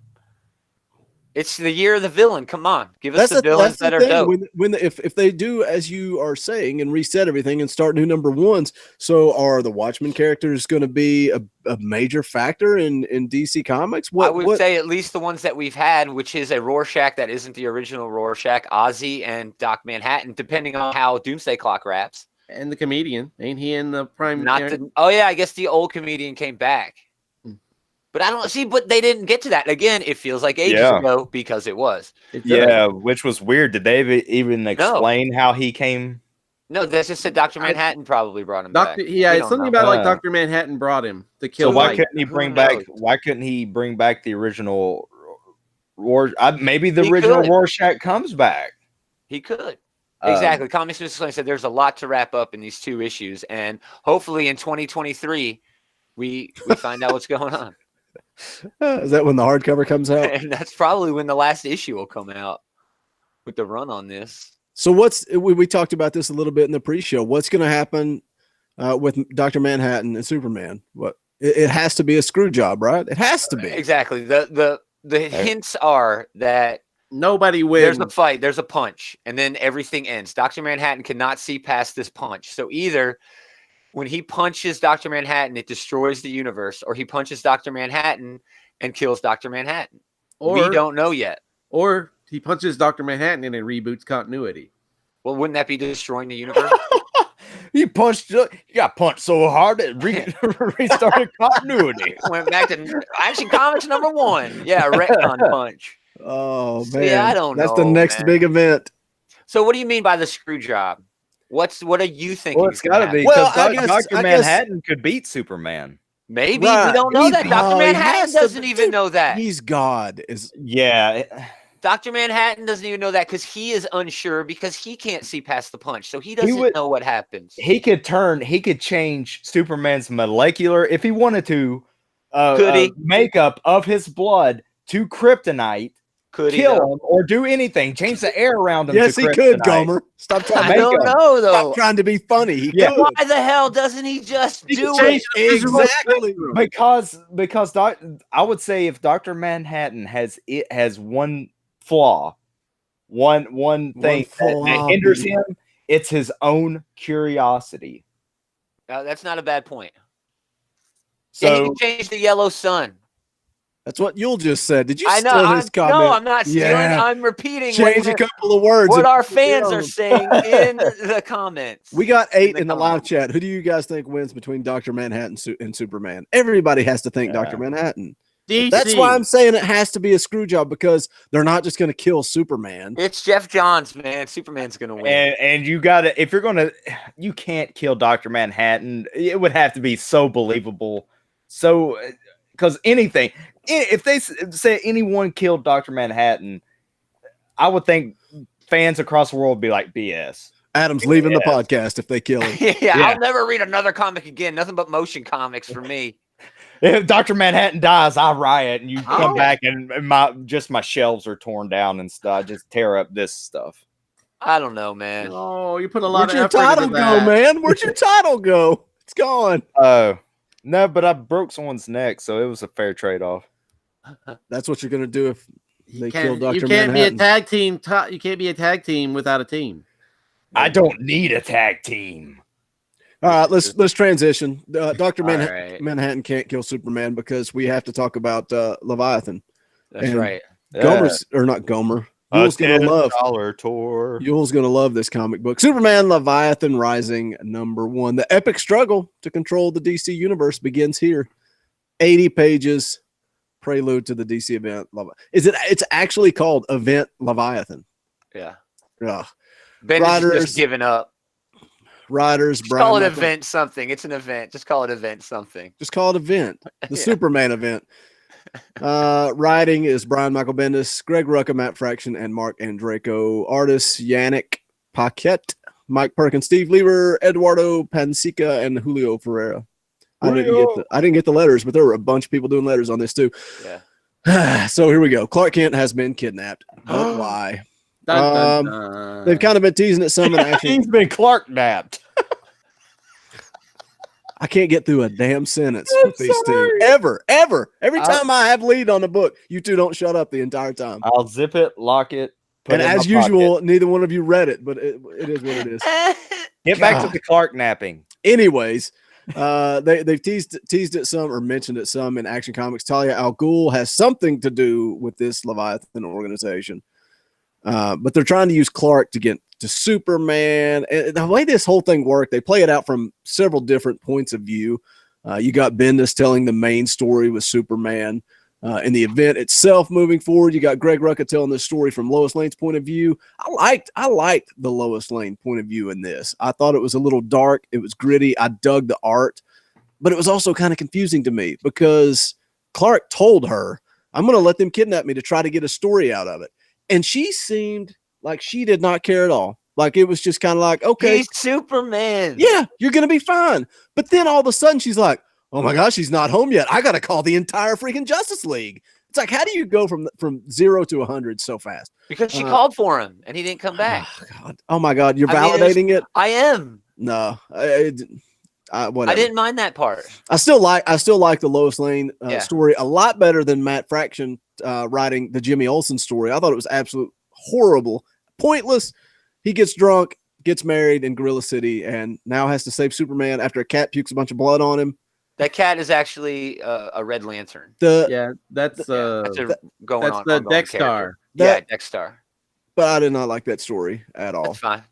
It's the year of the villain. Come on, give us the villains that are dope. If they do as you are saying and reset everything and start new number ones, so are the Watchmen characters going to be a major factor in DC Comics? I would say at least the ones that we've had, which is a Rorschach that isn't the original Rorschach, Ozzy, and Doc Manhattan, depending on how Doomsday Clock wraps. And the comedian, ain't he in the Prime? I guess the old comedian came back. But I don't see, but they didn't get to that. Again, it feels like ages ago because it was. Which was weird. Did they even explain how he came? No, that's just said Dr. Manhattan probably brought him back. Yeah, it's something about like Dr. Manhattan brought him to kill. So why couldn't he bring back? Why couldn't he bring back the original? Maybe the original Rorschach comes back. He could. Exactly. Comics Business said there's a lot to wrap up in these 2 issues, and hopefully in 2023 we find out what's going on. Is that when the hardcover comes out? And that's probably when the last issue will come out with the run on this. So we talked about this a little bit in the pre-show. What's going to happen with Dr. Manhattan and Superman? It has to be a screw job, right? It has to be. Exactly. The hints are that Nobody wins. there's a fight, there's a punch, and then everything ends. Dr. Manhattan cannot see past this punch. So either when he punches Dr. Manhattan, it destroys the universe, or he punches Dr. Manhattan and kills Dr. Manhattan. We don't know yet. Or he punches Dr. Manhattan and it reboots continuity. Well, wouldn't that be destroying the universe? You got punched so hard it restarted continuity. Went back to Action Comics #1. Yeah, retcon punch. Oh, See, man. I don't That's know, the next man. big event. So what do you mean by the screw job? What do you think? Well, it's got to be Well, because I guess- Dr. I guess- Manhattan could beat Superman. Maybe Right. we don't know that. Maybe. Dr. Oh, he Manhattan has to doesn't be- even know that. He's God. Yeah. Dr. Manhattan doesn't even know that because he is unsure because he can't see past the punch. So he doesn't would- know what happens. He could change Superman's molecular, if he wanted to, Could he? makeup of his blood to kryptonite, Could he? kill though? him, or do anything, change the air around him. Yes, to he could, kryptonite. Gomer. Stop trying I to don't him. know though. Stop trying to be funny. He Yeah. could. Why the hell doesn't he just He do can change it? the physical Exactly. spectrum. Because I would say if Dr. Manhattan has one flaw, one thing that flaw, hinders baby. him, it's his own curiosity. That's not a bad point. So Yeah, he can change the yellow sun. That's what Yule just said. Did you I know. steal his comment? No, I'm not stealing. Yeah. I'm repeating Change a what, couple of words. what and- our fans are saying in the comments. We got 8 the in the live comments. chat. Who do you guys think wins between Dr. Manhattan and Superman? Everybody has to think Yeah. Dr. Manhattan. DC. That's why I'm saying it has to be a screw job because they're not just going to kill Superman. It's Jeff Johns, man. Superman's gonna win. and you gotta, if you're gonna, you can't kill Dr. Manhattan. It would have to be so believable. So, because anything, if they say anyone killed Dr. Manhattan, I would think fans across the world would be like BS. Adam's leaving the podcast if they kill him. yeah, I'll never read another comic again. Nothing but motion comics for me. If Dr. Manhattan dies, I riot, and you come Oh. back and my shelves are torn down and stuff. I just tear up this stuff. I don't know, man. Oh, you put a lot Where'd of your effort title into go, that. man? Where'd your title go? It's gone. Oh no, but I broke someone's neck, so it was a fair trade-off. That's what you're going to do if they kill You Dr. can't Manhattan. be a tag team. You can't be a tag team without a team. I don't need a tag team. All right, let's transition. Dr. All right. Manhattan can't kill Superman because we have to talk about Leviathan. That's And right. Gomer's or not Gomer. A Yule's gonna love. $10 tour. Yule's gonna love this comic book. Superman Leviathan Rising #1. The epic struggle to control the DC universe begins here. 80 pages. Prelude to the DC event. It's actually called Event Leviathan. Yeah. Ugh. Ben is Writers- just giving up. Writers, Just Brian call it Michael- event something. It's an event. Just call it event something. Just call it Event. The Yeah. Superman event. Writing is Brian Michael Bendis, Greg Rucka, Matt Fraction, and Mark Andreyko. Artists Yannick Paquette, Mike Perkins, Steve Lieber, Eduardo Pansica, and Julio Ferreira. I didn't get the letters, but there were a bunch of people doing letters on this too. Yeah. So here we go. Clark Kent has been kidnapped. But why? Dun, dun, Um, dun. They've kind of been teasing it some in action. He's been Clark napped. I can't get through a damn sentence I'm with these sorry. two. Ever. Every time I have lead on the book, you two don't shut up the entire time. I'll zip it, lock it. Put And it in as my pocket. usual, neither one of you read it, but it is what it is. Get back to God. the Clark napping. Anyways, they've teased it some or mentioned it some in Action Comics. Talia al Ghul has something to do with this Leviathan organization. But they're trying to use Clark to get to Superman. And the way this whole thing worked, they play it out from several different points of view. You got Bendis telling the main story with Superman. In the event itself moving forward, you got Greg Rucka telling this story from Lois Lane's point of view. I liked the Lois Lane point of view in this. I thought it was a little dark. It was gritty. I dug the art, but it was also kind of confusing to me because Clark told her, I'm going to let them kidnap me to try to get a story out of it. And she seemed like she did not care at all. Like it was just kind of like, okay, He's Superman. yeah, you're going to be fine. But then all of a sudden she's like, oh my gosh, he's not home yet. I got to call the entire freaking Justice League. It's like, how do you go from 0 to 100 so fast? Because she called for him and he didn't come back. Oh, God. Oh my God, you're I mean, validating it. I am. No, whatever. I didn't mind that part. I still like the Lois Lane Yeah. story a lot better than Matt Fraction writing the Jimmy Olsen story. I thought it was absolute horrible, pointless. He gets drunk, gets married in Gorilla City, and now has to save Superman after a cat pukes a bunch of blood on him. That cat is actually a Red Lantern. That's that's going that's on. the ongoing Dexstar. character. That- Yeah, Dexstar. but I did not like that story at all. That's fine.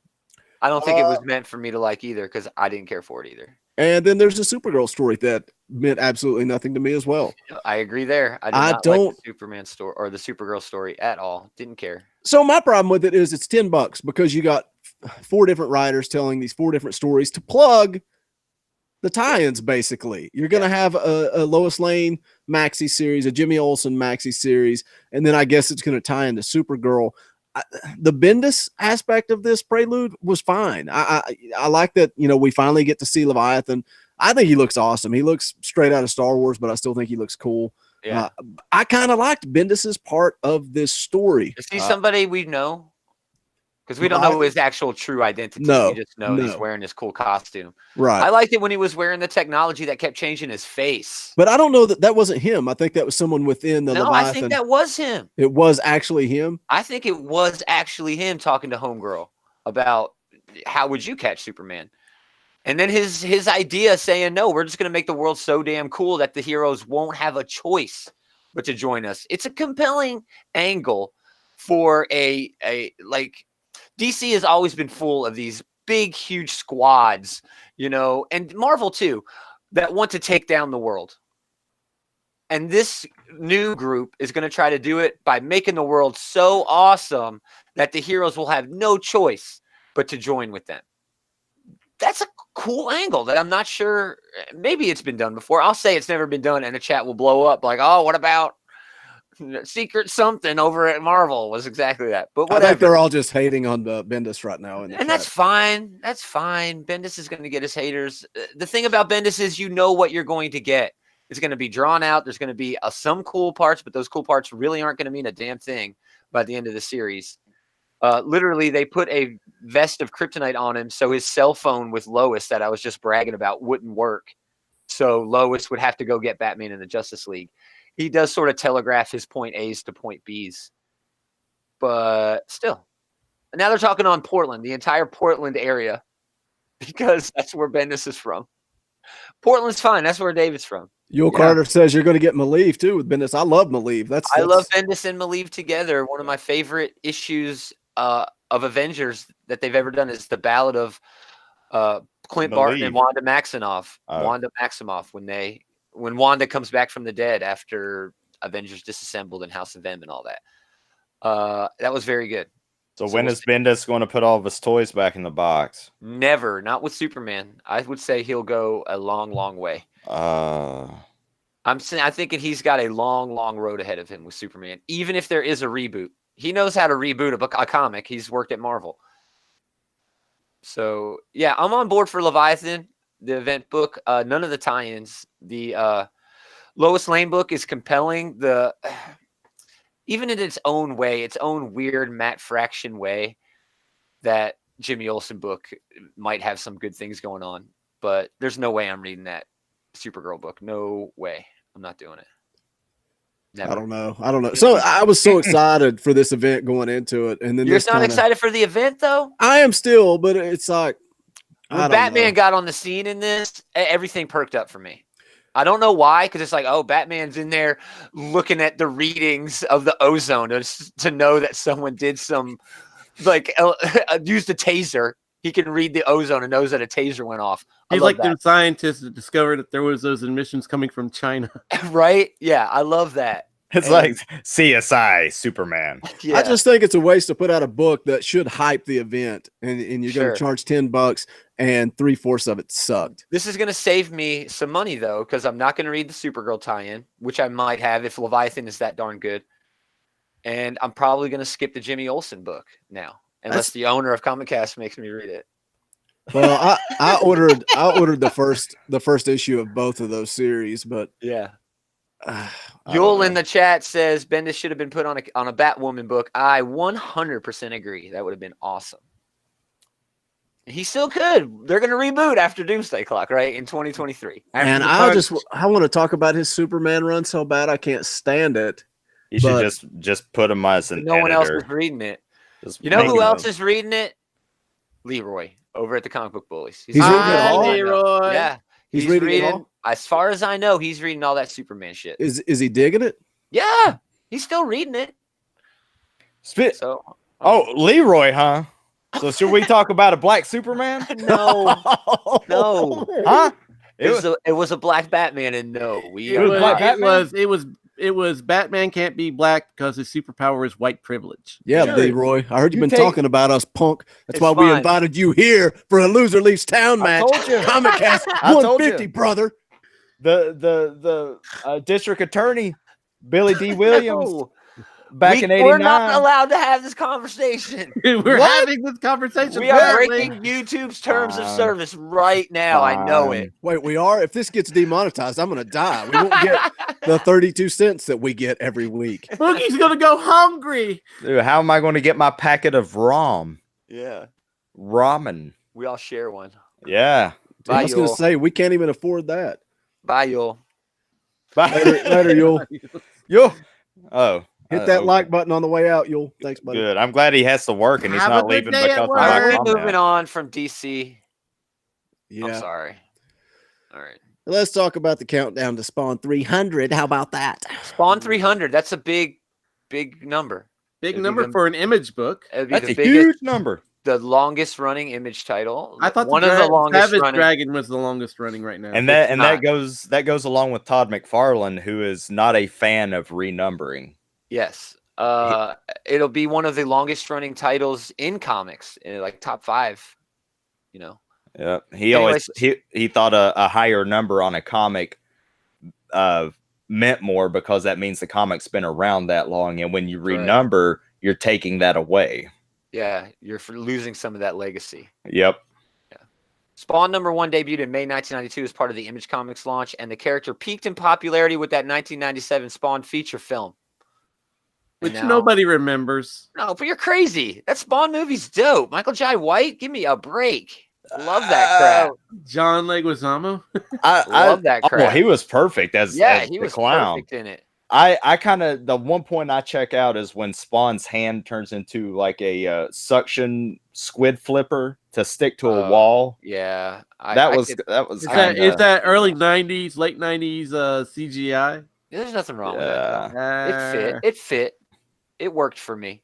I don't think it was meant for me to like either because I didn't care for it either. And then there's a Supergirl story that meant absolutely nothing to me as well. I agree there. I did not like the Superman story or the Supergirl story at all. Didn't care. So my problem with it is it's $10 because you got 4 different writers telling these 4 different stories to plug the tie-ins. Basically, you're going to have a Lois Lane maxi series, a Jimmy Olsen maxi series, and then I guess it's going to tie into Supergirl. The Bendis aspect of this prelude was fine. I like that, we finally get to see Leviathan. I think he looks awesome. He looks straight out of Star Wars, but I still think he looks cool. Yeah. I kind of liked Bendis's part of this story. Is he somebody we know? Because we don't know his actual true identity. No, we just know he's wearing this cool costume. Right. I liked it when he was wearing the technology that kept changing his face. But I don't know that wasn't him. I think that was someone within the Leviathan. I think that was him. It was actually him. I think it was actually him talking to Homegirl about how would you catch Superman? And then his idea saying, no, we're just going to make the world so damn cool that the heroes won't have a choice but to join us. It's a compelling angle for like DC has always been full of these big, huge squads, and Marvel too, that want to take down the world. And this new group is going to try to do it by making the world so awesome that the heroes will have no choice but to join with them. That's a cool angle that I'm not sure. Maybe it's been done before. I'll say it's never been done, and the chat will blow up like, oh, what about secret something over at Marvel? Was exactly that. But whatever. I think they're all just hating on Bendis right now. And that's fine. That's fine. Bendis is going to get his haters. The thing about Bendis is what you're going to get. It's going to be drawn out. There's going to be some cool parts, but those cool parts really aren't going to mean a damn thing by the end of the series. Literally, they put a vest of kryptonite on him so his cell phone with Lois that I was just bragging about wouldn't work. So Lois would have to go get Batman in the Justice League. He does sort of telegraph his point A's to point B's. But still. And now they're talking on Portland, the entire Portland area, because that's where Bendis is from. Portland's fine. That's where David's from. Yul Carter says you're going to get Maleev too with Bendis. I love Maleev. I love Bendis and Maleev together. One of my favorite issues of Avengers that they've ever done is the Ballad of Clint Barton and Wanda Maximoff. Wanda Maximoff when Wanda comes back from the dead after Avengers Disassembled and House of M and all that. That was very good. So when is Bendis going to put all of his toys back in the box? Never. Not with Superman. I would say he'll go a long, long way. I'm thinking he's got a long, long road ahead of him with Superman. Even if there is a reboot, he knows how to reboot a comic. He's worked at Marvel. So yeah, I'm on board for Leviathan, the event book. None of the tie-ins. The Lois Lane book is compelling. Even in its own way, its own weird Matt Fraction way, that Jimmy Olsen book might have some good things going on. But there's no way I'm reading that Supergirl book. No way. I'm not doing it. Never. I don't know. So I was so excited for this event going into it. And then you're not excited for the event though? I am still, but it's like when Batman got on the scene in this, everything perked up for me. I don't know why, because it's like, oh, Batman's in there looking at the readings of the ozone to know that someone did some, like, used a taser. He can read the ozone and knows that a taser went off. He's like the scientists that discovered that there was those emissions coming from China. Right? Yeah, I love that. It's like CSI Superman. Yeah. I just think it's a waste to put out a book that should hype the event, and you're going to charge $10, and 3/4 of it sucked. This is going to save me some money though, because I'm not going to read the Supergirl tie-in, which I might have if Leviathan is that darn good, and I'm probably going to skip the Jimmy Olsen book now, unless the owner of ComicCast makes me read it. Well, I ordered the first issue of both of those series, but Yeah. I don't Yul know. in the chat says Bendis should have been put on a Batwoman book. I 100% agree. That would have been awesome. He still could. They're going to reboot after Doomsday Clock, right, in 2023. And I want to talk about his Superman run so bad I can't stand it. You should just put him as an No one else editor. is reading it. Just You know make who him else a- is reading it? Leroy over at the Comic Book Bullies. He's reading it all? Leroy. Yeah. He's reading it all? As far as I know, he's reading all that Superman shit. Is he digging it? Yeah. He's still reading it. Spit. So Oh, Leroy, huh? So should we talk about a black Superman? no. No. Huh? It was a black Batman, and no, we It are was, Black not. Batman? it was Batman can't be black because his superpower is white privilege. Yeah, Sure. Leroy. I heard you've You been talking about us, punk. That's It's why we fine. invited you here for a loser leaves town I match. told you. ComicCast I told 150, you. brother. The district attorney, Billy D. Williams, No. back in We're not '89. allowed to have this conversation. We're What? having this conversation. We are apparently. breaking YouTube's terms of Fine. service right now. I know it. Wait, we are? If this gets demonetized, I'm going to die. We won't get the 32 cents that we get every week. Boogie's gonna go hungry. Dude, how am I going to get my packet of ramen? Yeah. We all share one. Yeah. Bye, I was going to Yul. say, we can't even afford that. Bye, Yul. Later, Yul. Yo. Oh. Hit that okay. like button on the way out, Yul. Thanks, buddy. Good. I'm glad he has to work and he's Have a not good leaving day at because of work. All my right, we're comment. moving on from DC. I'm Yeah. sorry. All right. Let's talk about the countdown to Spawn 300. How about that? Spawn 300. That's a big number. Big It'd be number the- for an image book. It would be That's the a biggest, huge number. the longest running Image title. I thought one of the longest Savage running. Dragon was the longest running right now. And that not. that goes along with Todd McFarlane, who is not a fan of renumbering. Yes. It'll be one of the longest running titles in comics, like top 5. You know. Yeah, he always Anyways. he thought a higher number on a comic meant more because that means the comic's been around that long, and when you Right. renumber, you're taking that away. Yeah, you're losing some of that legacy. Yep. Spawn #1 debuted in May 1992 as part of the Image Comics launch, and the character peaked in popularity with that 1997 Spawn feature film. which And now- nobody remembers. No, but you're crazy. That Spawn movie's dope. Michael Jai White, give me a break. Love that crap. John Leguizamo. Love that crap. Well, he was perfect as Yeah, as he the was clown. perfect in it. I kind of the one point I check out is when Spawn's hand turns into like a suction squid flipper to stick to a wall. Yeah, That was Is kinda, that early 90s, late 90s CGI? There's nothing wrong with that. yeah. Though. It fit. It worked for me.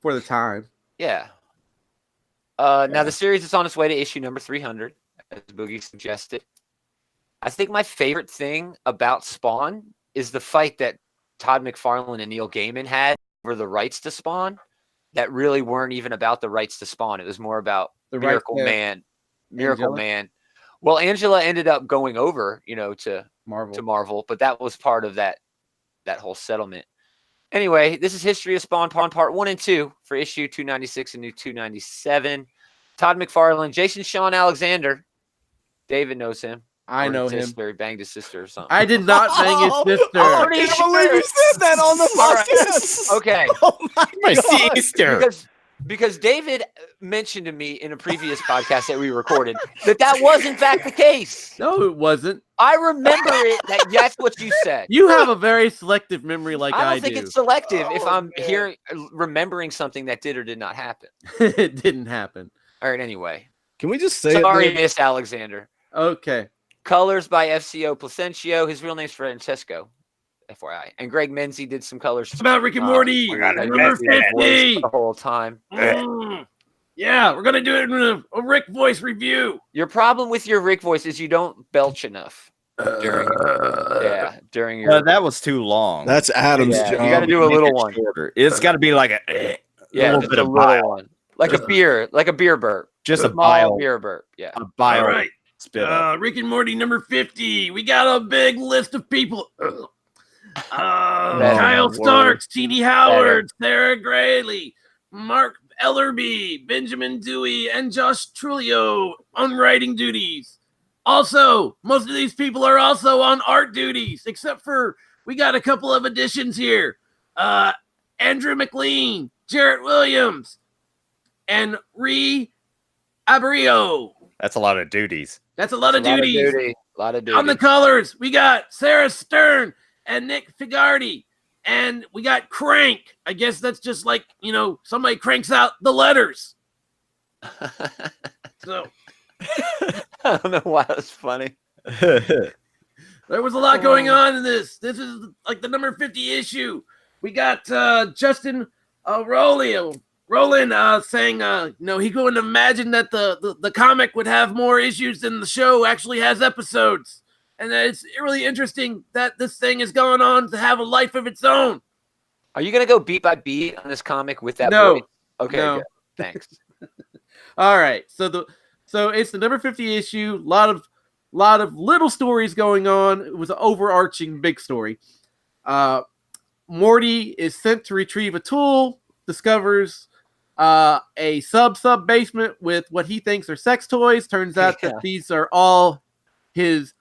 For the time. Yeah. Now the series is on its way to issue number 300, as Boogie suggested. I think my favorite thing about Spawn is the fight that Todd McFarlane and Neil Gaiman had over the rights to Spawn that really weren't even about the rights to Spawn. It was more about The Miracle rights to Man. Miracle Angela? Man. Well, Angela ended up going over, to Marvel. Marvel, but that was part of that whole settlement. Anyway, this is History of Spawn Part 1 and 2 for issue 296 and new 297. Todd McFarlane, Jason Sean Alexander. David knows him. I Or know his him. sister. He banged his sister or something. I did not bang his sister. I can't believe you said that on the All right. podcast. Okay. Oh my My God. sister. Because David mentioned to me in a previous podcast that we recorded that was in fact the case. No, it wasn't. I remember it. That's what you said. You have a very selective memory like I I don't think do. it's selective if Oh, I'm man. remembering something that did or did not happen. It didn't happen. All right, anyway. Can we just say Sorry, it? Miss Alexander. Okay. Colors by FCO Placencio. His real name's Francesco, FYI. And Greg Menzies did some colors. It's about Rick and Morty. I got it. Number That's it. 50. The whole time. Yeah, we're going to do it in a Rick voice review. Your problem with your Rick voice is you don't belch enough during your. That was too long. That's Adam's Yeah, job. you got to do a Make little it one. shorter. It's got to be like a Yeah, little just bit a of little bile. one, like a beer burp. just a Small bile, beer burp. Yeah. a bile All right. spit up. Rick and Morty number 50. We got a big list of people. Kyle word. Starks, T.D. Howard, Sarah Grayley, Mark Ellerby, Benjamin Dewey, and Josh Trulio on writing duties. Also, most of these people are also on art duties, except for we got a couple of additions here. Andrew McLean, Jarrett Williams, and Ree Aberio. That's a lot of duties. That's a lot of duties. A lot of duty. On the colors, we got Sarah Stern and Nick Figardi. And we got Crank. I guess that's just like, somebody cranks out the letters. So I don't know why that's funny. there was a lot going on in this. This is like the number 50 issue. We got Justin Rowland saying, he couldn't imagine that the comic would have more issues than the show actually has episodes. And it's really interesting that this thing is going on to have a life of its own. Are you going to go beat by beat on this comic with that? No. Voice? Okay, No. Good. Thanks. All right. So it's the number 50 issue. A lot of little stories going on. It was an overarching big story. Morty is sent to retrieve a tool, discovers a sub basement with what he thinks are sex toys. Turns out that these are all his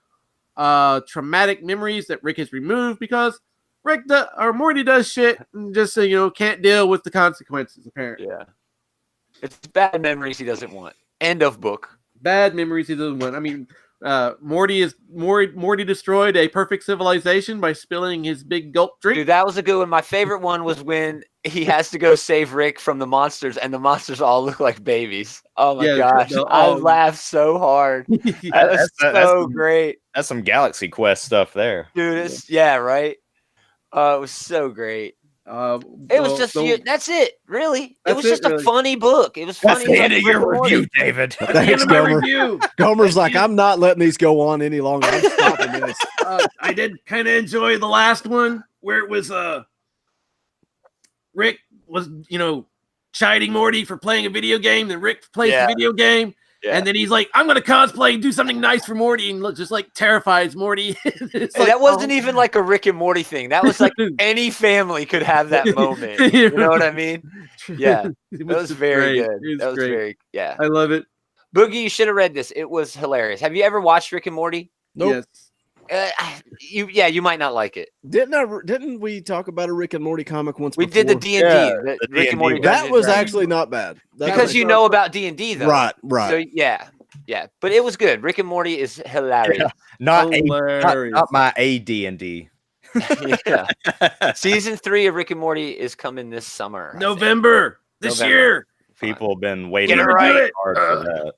traumatic memories that Rick has removed because Morty does shit and just can't deal with the consequences apparently. Yeah. It's bad memories he doesn't want. End of book. Bad memories he doesn't want. I mean, Morty destroyed a perfect civilization by spilling his big gulp drink. Dude, that was a good one. My favorite one was when he has to go save Rick from the monsters, and the monsters all look like babies. Oh my gosh. I laughed so hard. That was so great. That's some Galaxy Quest stuff there. Dude, right? It was so great. It was just that's it, really. It was just a funny book. It was funny. That's the end of your review, David. Thanks, Gomer. Gomer's like, I'm not letting these go on any longer. I'm stopping this. I did kind of enjoy the last one where it was Rick was chiding Morty for playing a video game. Then Rick plays the video game. Yeah. And then he's like, I'm going to cosplay and do something nice for Morty. And just like terrifies Morty. That wasn't even like a Rick and Morty thing. That was like any family could have that moment. You know what I mean? Yeah. That was very good. That was very, I love it. Boogie, you should have read this. It was hilarious. Have you ever watched Rick and Morty? Nope. Yes. You might not like it. Didn't we talk about a Rick and Morty comic once? We did the D&D. The Rick and Morty. That was actually not bad. Because you know about D&D though. Right. So yeah. But it was good. Rick and Morty is hilarious. Yeah. Not my AD&D. Yeah. Season 3 of Rick and Morty is coming this summer. November this year. People have been waiting hard for that.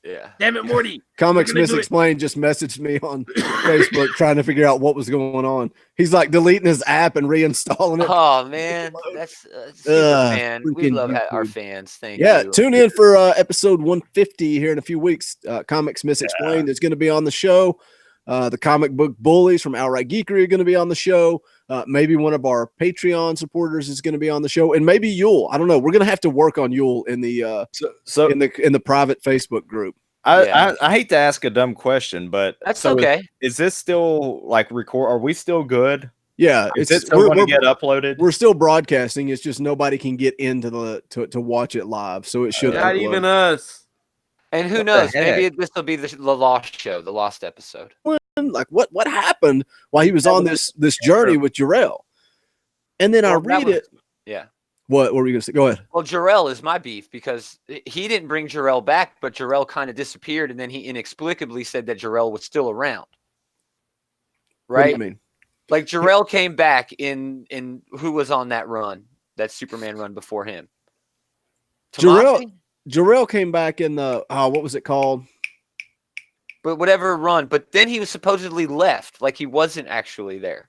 Yeah. Damn it, Morty. Comics Misexplained just messaged me on Facebook trying to figure out what was going on. He's like deleting his app and reinstalling it. Oh, man. That's Superman. We love our fans. Thank you. Yeah, tune in for episode 150 here in a few weeks. Comics Misexplained is going to be on the show. The comic book bullies from Outright Geekery are going to be on the show. Maybe one of our Patreon supporters is going to be on the show, and maybe Yule. I don't know. We're going to have to work on Yule in the in the private Facebook group. I hate to ask a dumb question, but that's okay. Is this still like record? Are we still good? Yeah, it's still going to get uploaded. We're still broadcasting. It's just nobody can get into to watch it live, so it should. Not even us. And who knows? Maybe this will be the lost show, the lost episode. Like what happened while he was on this journey with Jarrell? And then I read it. Yeah. What were we going to say? Go ahead. Well, Jarrell is my beef because he didn't bring Jarrell back, but Jarrell kind of disappeared, and then he inexplicably said that Jarrell was still around. Right? What do you mean? Like Jarrell came back in who was on that run, that Superman run before him? Jarrell came back in the what was it called? But whatever run. But then he was supposedly left, like he wasn't actually there.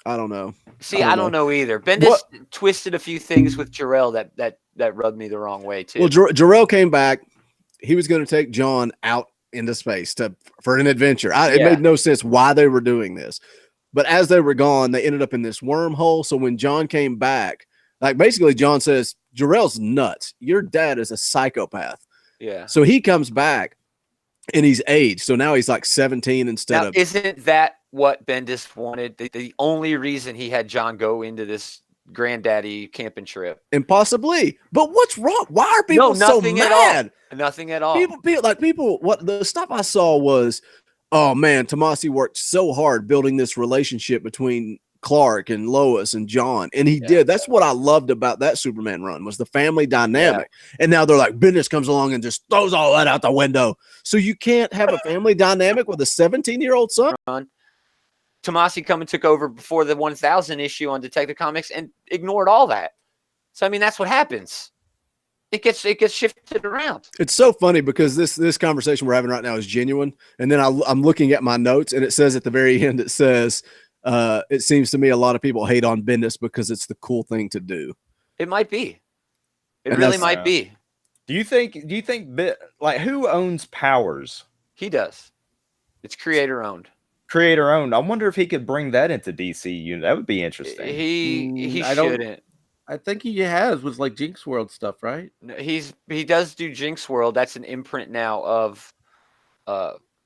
I don't know. See, I don't know either. Bendis twisted a few things with Jarrell that rubbed me the wrong way too. Well, Jarrell came back. He was going to take John out into space for an adventure. It made no sense why they were doing this. But as they were gone, they ended up in this wormhole. So when John came back, like basically John says, Jarrell's nuts. Your dad is a psychopath. Yeah. So he comes back and he's aged. So now he's like 17 instead of. Isn't that what Bendis wanted? The only reason he had John go into this granddaddy camping trip. And possibly. But what's wrong? Why are people so mad? Nothing at all. People, what the stuff I saw was, oh man, Tomasi worked so hard building this relationship between Clark and Lois and John, and he did. That's what I loved about that Superman run, was the family dynamic. And now they're like, Bendis comes along and just throws all that out the window. So you can't have a family dynamic with a 17-year-old son. Tomasi come and took over before the 1000 issue on Detective Comics and ignored all that. So I mean, that's what happens. It gets shifted around. It's so funny because this conversation we're having right now is genuine, and then I'm looking at my notes, and it says at the very end, it says, it seems to me a lot of people hate on Bendis because it's the cool thing to do. It might be. It really might be. Do you think like who owns Powers? He does. It's creator owned. Creator owned. I wonder if he could bring that into DCU. That would be interesting. He shouldn't. I think he has with like Jinx World stuff, right? He does do Jinx World. That's an imprint now of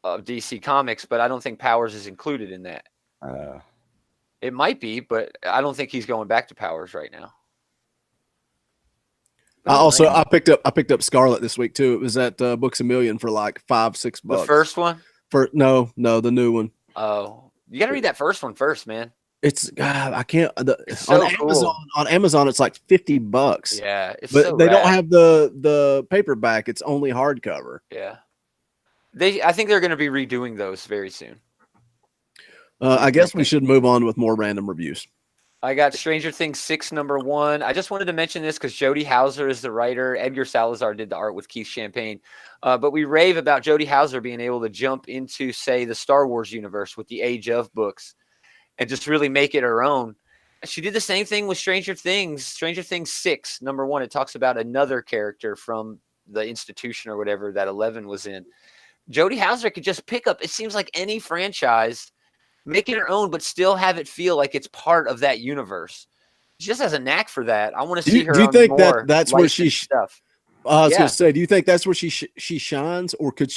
DC Comics, but I don't think Powers is included in that. It might be, but I don't think he's going back to Powers right now. I picked up Scarlet this week too. It was at Books A Million for like $5-6. The first one? No, the new one. Oh, you got to read that first one first, man. It's I can't. It's so cool. On Amazon, it's like $50. Yeah, it's but so they rad. don't have the paperback. It's only hardcover. Yeah, I think they're going to be redoing those very soon. I guess we should move on with more random reviews. I got Stranger Things 6 #1. I just wanted to mention this because Jody Houser is the writer. Edgar Salazar did the art with Keith Champagne. But we rave about Jody Houser being able to jump into, say, the Star Wars universe with the Age of books and just really make it her own. She did the same thing with Stranger Things. Stranger Things 6 #1. It talks about another character from the institution or whatever that 11 was in. Jody Houser could just pick up, it seems like any franchise, make it her own, but still have it feel like it's part of that universe. She just has a knack for that. I want to see her. Do you think that's where she stuff? I was going to say, do you think that's where she shines, or could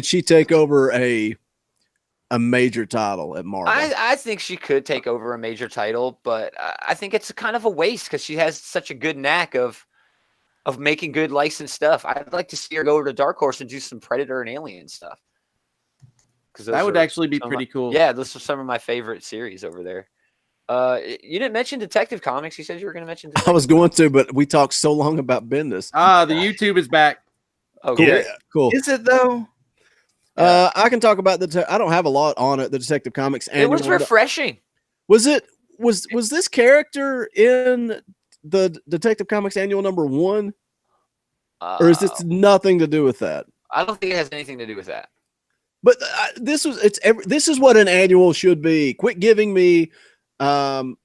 she take over a major title at Marvel? I think she could take over a major title, but I think it's kind of a waste because she has such a good knack of making good licensed stuff. I'd like to see her go over to Dark Horse and do some Predator and Alien stuff. That would actually be pretty cool. Yeah, those are some of my favorite series over there. You didn't mention Detective Comics. You said you were going to mention Detective I was going to, but we talked so long about Bendis. The YouTube is back. Oh, cool. good. Cool. Is it though? I can talk about I don't have a lot on it. The Detective Comics. It was refreshing. Was this character in the Detective Comics annual #1? Or is this nothing to do with that? I don't think it has anything to do with that. But this is what an annual should be. Quit giving me 3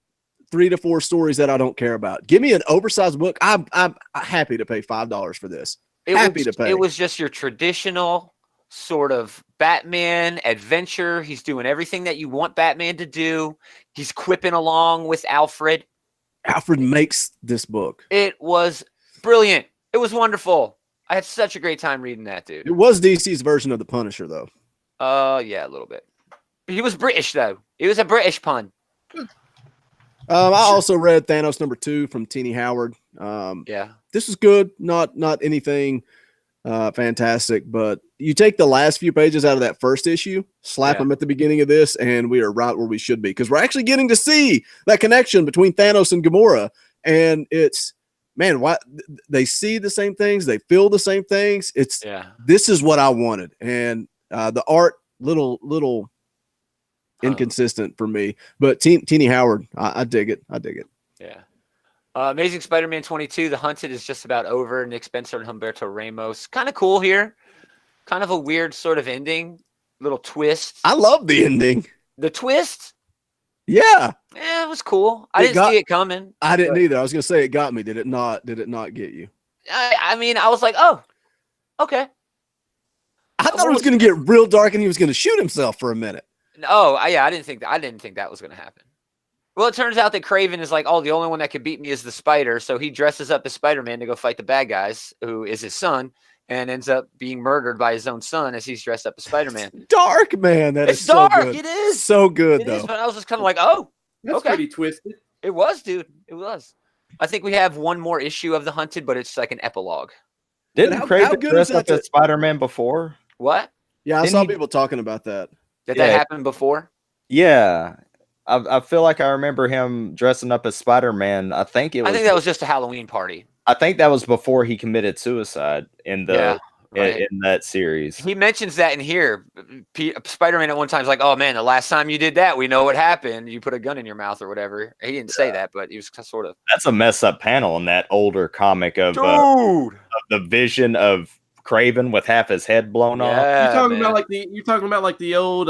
to 4 stories that I don't care about. Give me an oversized book. I'm happy to pay $5 for this. It was just your traditional sort of Batman adventure. He's doing everything that you want Batman to do. He's quipping along with Alfred. Alfred makes this book. It was brilliant. It was wonderful. I had such a great time reading that, dude. It was DC's version of the Punisher, though. Yeah, a little bit. He was British, though. It was a British pun. I also read Thanos #2 from Teeny Howard. Yeah, this is good. Not anything fantastic, but you take the last few pages out of that first issue, slap them at the beginning of this, and we are right where we should be, because we're actually getting to see that connection between Thanos and Gamora, and it's, man, why they see the same things, they feel the same things. This is what I wanted, and the art little inconsistent for me, but Teeny Howard, I dig it. Yeah. Amazing Spider-Man 22, The Hunted is just about over. Nick Spencer and Humberto Ramos. Kind of cool here. Kind of a weird sort of ending. Little twist. I love the ending. The twist? Yeah. Yeah, it was cool. I didn't see it coming. I didn't either. I was going to say it got me. Did it not get you? I mean, I was like, oh, okay. I thought it was going to get real dark and he was going to shoot himself for a minute. Oh, yeah, I didn't think that was going to happen. Well, it turns out that Kraven is like, oh, the only one that could beat me is the Spider. So he dresses up as Spider-Man to go fight the bad guys, who is his son, and ends up being murdered by his own son as he's dressed up as Spider-Man. Dark, man. It's dark. So good. It is so good, it though. Is, but I was just kind of like, oh, that's okay. Pretty twisted. It was, dude. It was. I think we have one more issue of The Hunted, but it's like an epilogue. Didn't how Craven good dress is that up as Spider-Man before? What? Yeah, I Didn't saw he- people talking about that. Did Yeah. that happen before? Yeah. I feel like I remember him dressing up as Spider-Man. I think that was just a Halloween party. I think that was before he committed suicide in the Right. in that series. He mentions that in here. Spider-Man at one time is like, "Oh man, the last time you did that, we know what happened. You put a gun in your mouth or whatever." He didn't say that, but he was sort of. That's a mess up panel in that older comic of the vision of Craven with half his head blown off. Yeah, You're talking man. about like the old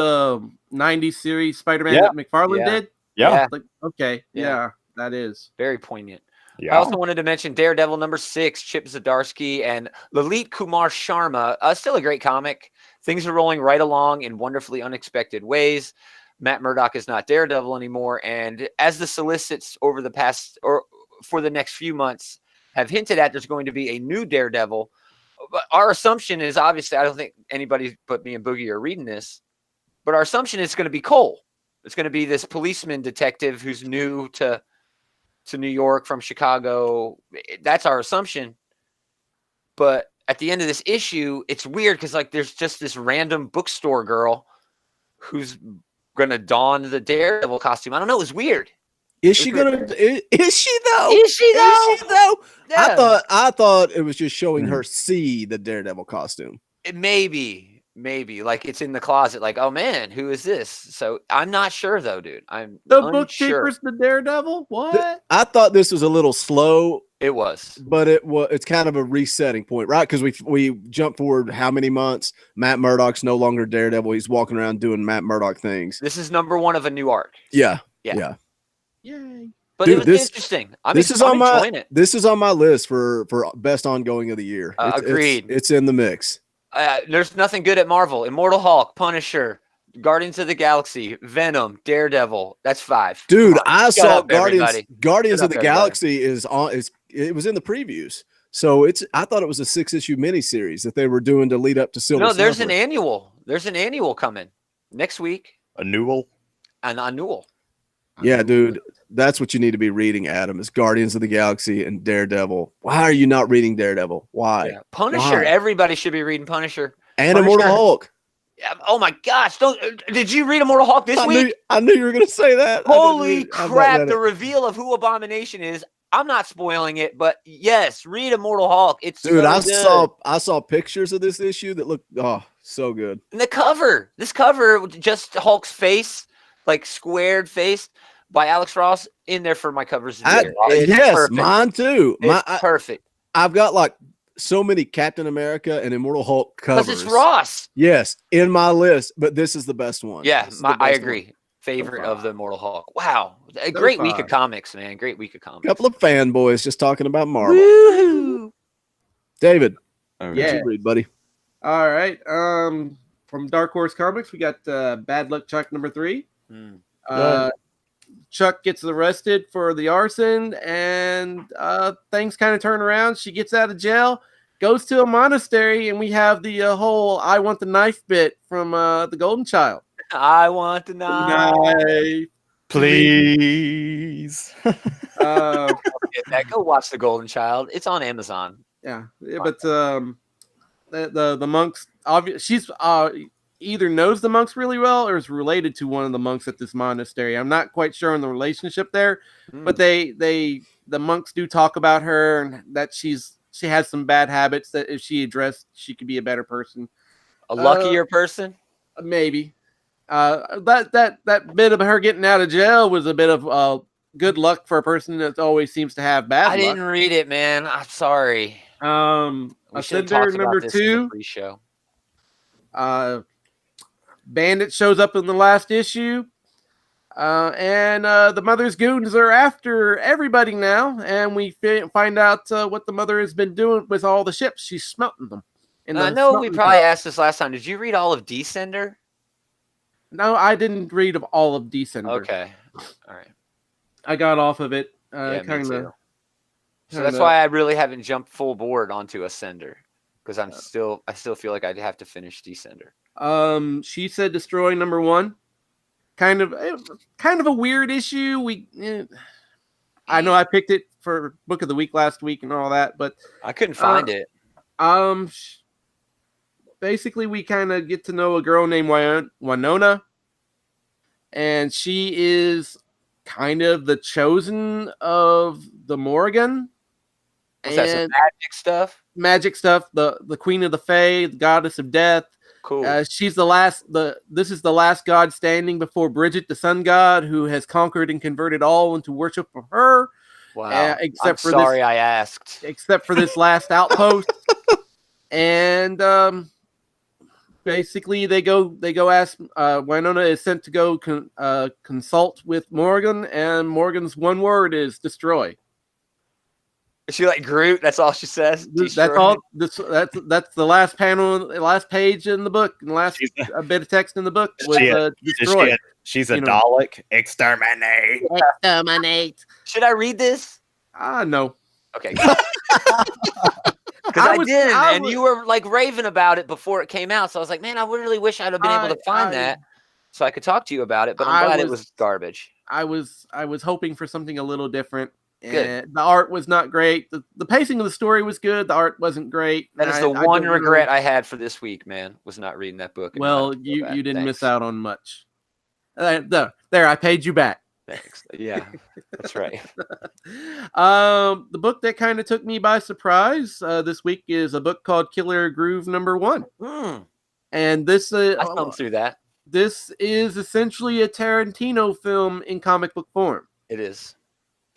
'90s series Spider-Man Yeah. that McFarlane Yeah. did. Yeah. Like, okay, Yeah. that is. Very poignant. Yeah. I also wanted to mention Daredevil #6, Chip Zdarsky and Lalit Kumar Sharma. Still a great comic. Things are rolling right along in wonderfully unexpected ways. Matt Murdock is not Daredevil anymore, and as the solicits over the past or for the next few months have hinted at, there's going to be a new Daredevil. But our assumption is, obviously, I don't think anybody but me and Boogie are reading this, but our assumption is going to be Cole. It's going to be this policeman detective who's new to New York from Chicago. That's our assumption. But at the end of this issue, it's weird because like there's just this random bookstore girl who's gonna don the Daredevil costume. I don't know. It was weird. Is she gonna? Is she though? Is she though? Yeah. I thought it was just showing her see the Daredevil costume. Maybe like it's in the closet. Like, oh man, who is this? So I'm not sure though, dude. I'm The unsure. bookkeeper's the Daredevil. What? I thought this was a little slow, It was. but it's kind of a resetting point, right? Because we jumped forward how many months? Matt Murdock's no longer Daredevil. He's walking around doing Matt Murdock things. This is #1 of a new arc. Yeah. Yay! But Dude, it was this- interesting. I'm enjoying it. This is on my list for best ongoing of the year. Agreed. It's in the mix. There's nothing good at Marvel. Immortal Hulk, Punisher, Guardians of the Galaxy, Venom, Daredevil. That's 5. Dude, Come on. I Shut saw up, Guardians everybody. Guardians Shut of the up, everybody. Galaxy it was in the previews. So I thought it was a 6-issue miniseries that they were doing to lead up to Silver No, there's Surfer. an annual. There's an annual coming next week. A newel. An annual. Yeah, dude, that's what you need to be reading, Adam, is Guardians of the Galaxy and Daredevil. Why are you not reading Daredevil? Why? Yeah. Punisher. Why? Everybody should be reading Punisher. And Punisher. Immortal Hulk. Yeah, oh my gosh! Did you read Immortal Hulk this week? I knew you were going to say that. Holy I've not crap! read The it. reveal of who Abomination is. I'm not spoiling it, but yes, read Immortal Hulk. It's Dude, so good. I saw pictures of this issue that looked so good. And the cover. This cover, just Hulk's face, like squared face by Alex Ross, in there for my covers. Of the year. It's Yes, perfect. mine too. It's perfect. I've got like so many Captain America and Immortal Hulk covers. Because it's Ross. Yes, in my list, but this is the best one. Yeah, This is the I best agree. one. Favorite of the Immortal Hulk. Wow. A great week of comics, man. Great week of comics. Couple of fanboys just talking about Marvel. Woohoo. David, Okay. Yeah. what you read, buddy? All right. From Dark Horse Comics, we got Bad Luck Chuck #3. Chuck gets arrested for the arson, and things kind of turn around. She gets out of jail, goes to a monastery, and we have the whole "I want the knife" bit from the Golden Child. I want to know. Knife. Please. Go watch The Golden Child. It's on Amazon. Yeah, but the monks, she's either knows the monks really well or is related to one of the monks at this monastery. I'm not quite sure on the relationship there, but the monks do talk about her and that she has some bad habits that if she addressed, she could be a better person. A luckier person? Maybe. That bit of her getting out of jail was a bit of good luck for a person that always seems to have bad luck. I didn't read it, man. I'm sorry. We should have talked about this in the pre-show. Bandit shows up in the last issue, and the Mother's goons are after everybody now, and we find out what the Mother has been doing with all the ships. She's smelting them. I know we probably asked this last time. Did you read all of Descender? No, I didn't read of all of Descender. Okay, all right. I got off of it. Me Kind too. of. So that's why I really haven't jumped full board onto Ascender, because I still feel like I'd have to finish Descender. She said destroy #1. Kind of a weird issue. I know I picked it for Book of the Week last week and all that, but I couldn't find it. Basically, we kind of get to know a girl named Winona, and she is kind of the chosen of the Morgan. What's that, some magic stuff? Magic stuff. The Queen of the Fae, the Goddess of Death. Cool. She's the last. This is the last god standing before Bridget, the Sun God, who has conquered and converted all into worship of her. Wow. I asked. Except for this last outpost, and basically they go ask. Winona is sent to go consult with Morgan, and Morgan's one word is destroy. Is she like Groot? That's all she says. That's all. That's the last panel, the last page in the book, and the last bit of text in the book was destroy. She's a Dalek. Exterminate. Exterminate. Should I read this? No. Okay. Because I didn't, and you were like raving about it before it came out. So I was like, man, I really wish I'd have been able to find that so I could talk to you about it. But I'm glad it was garbage. I was hoping for something a little different. And the art was not great. The pacing of the story was good. The art wasn't great. That is the one regret I had for this week, man, was not reading that book. Well, you didn't miss out on much. There, I paid you back. Thanks. Yeah, that's right. The book that kind of took me by surprise this week is a book called Killer Groove #1. And this I thumbed through that. This is essentially a Tarantino film in comic book form. It is.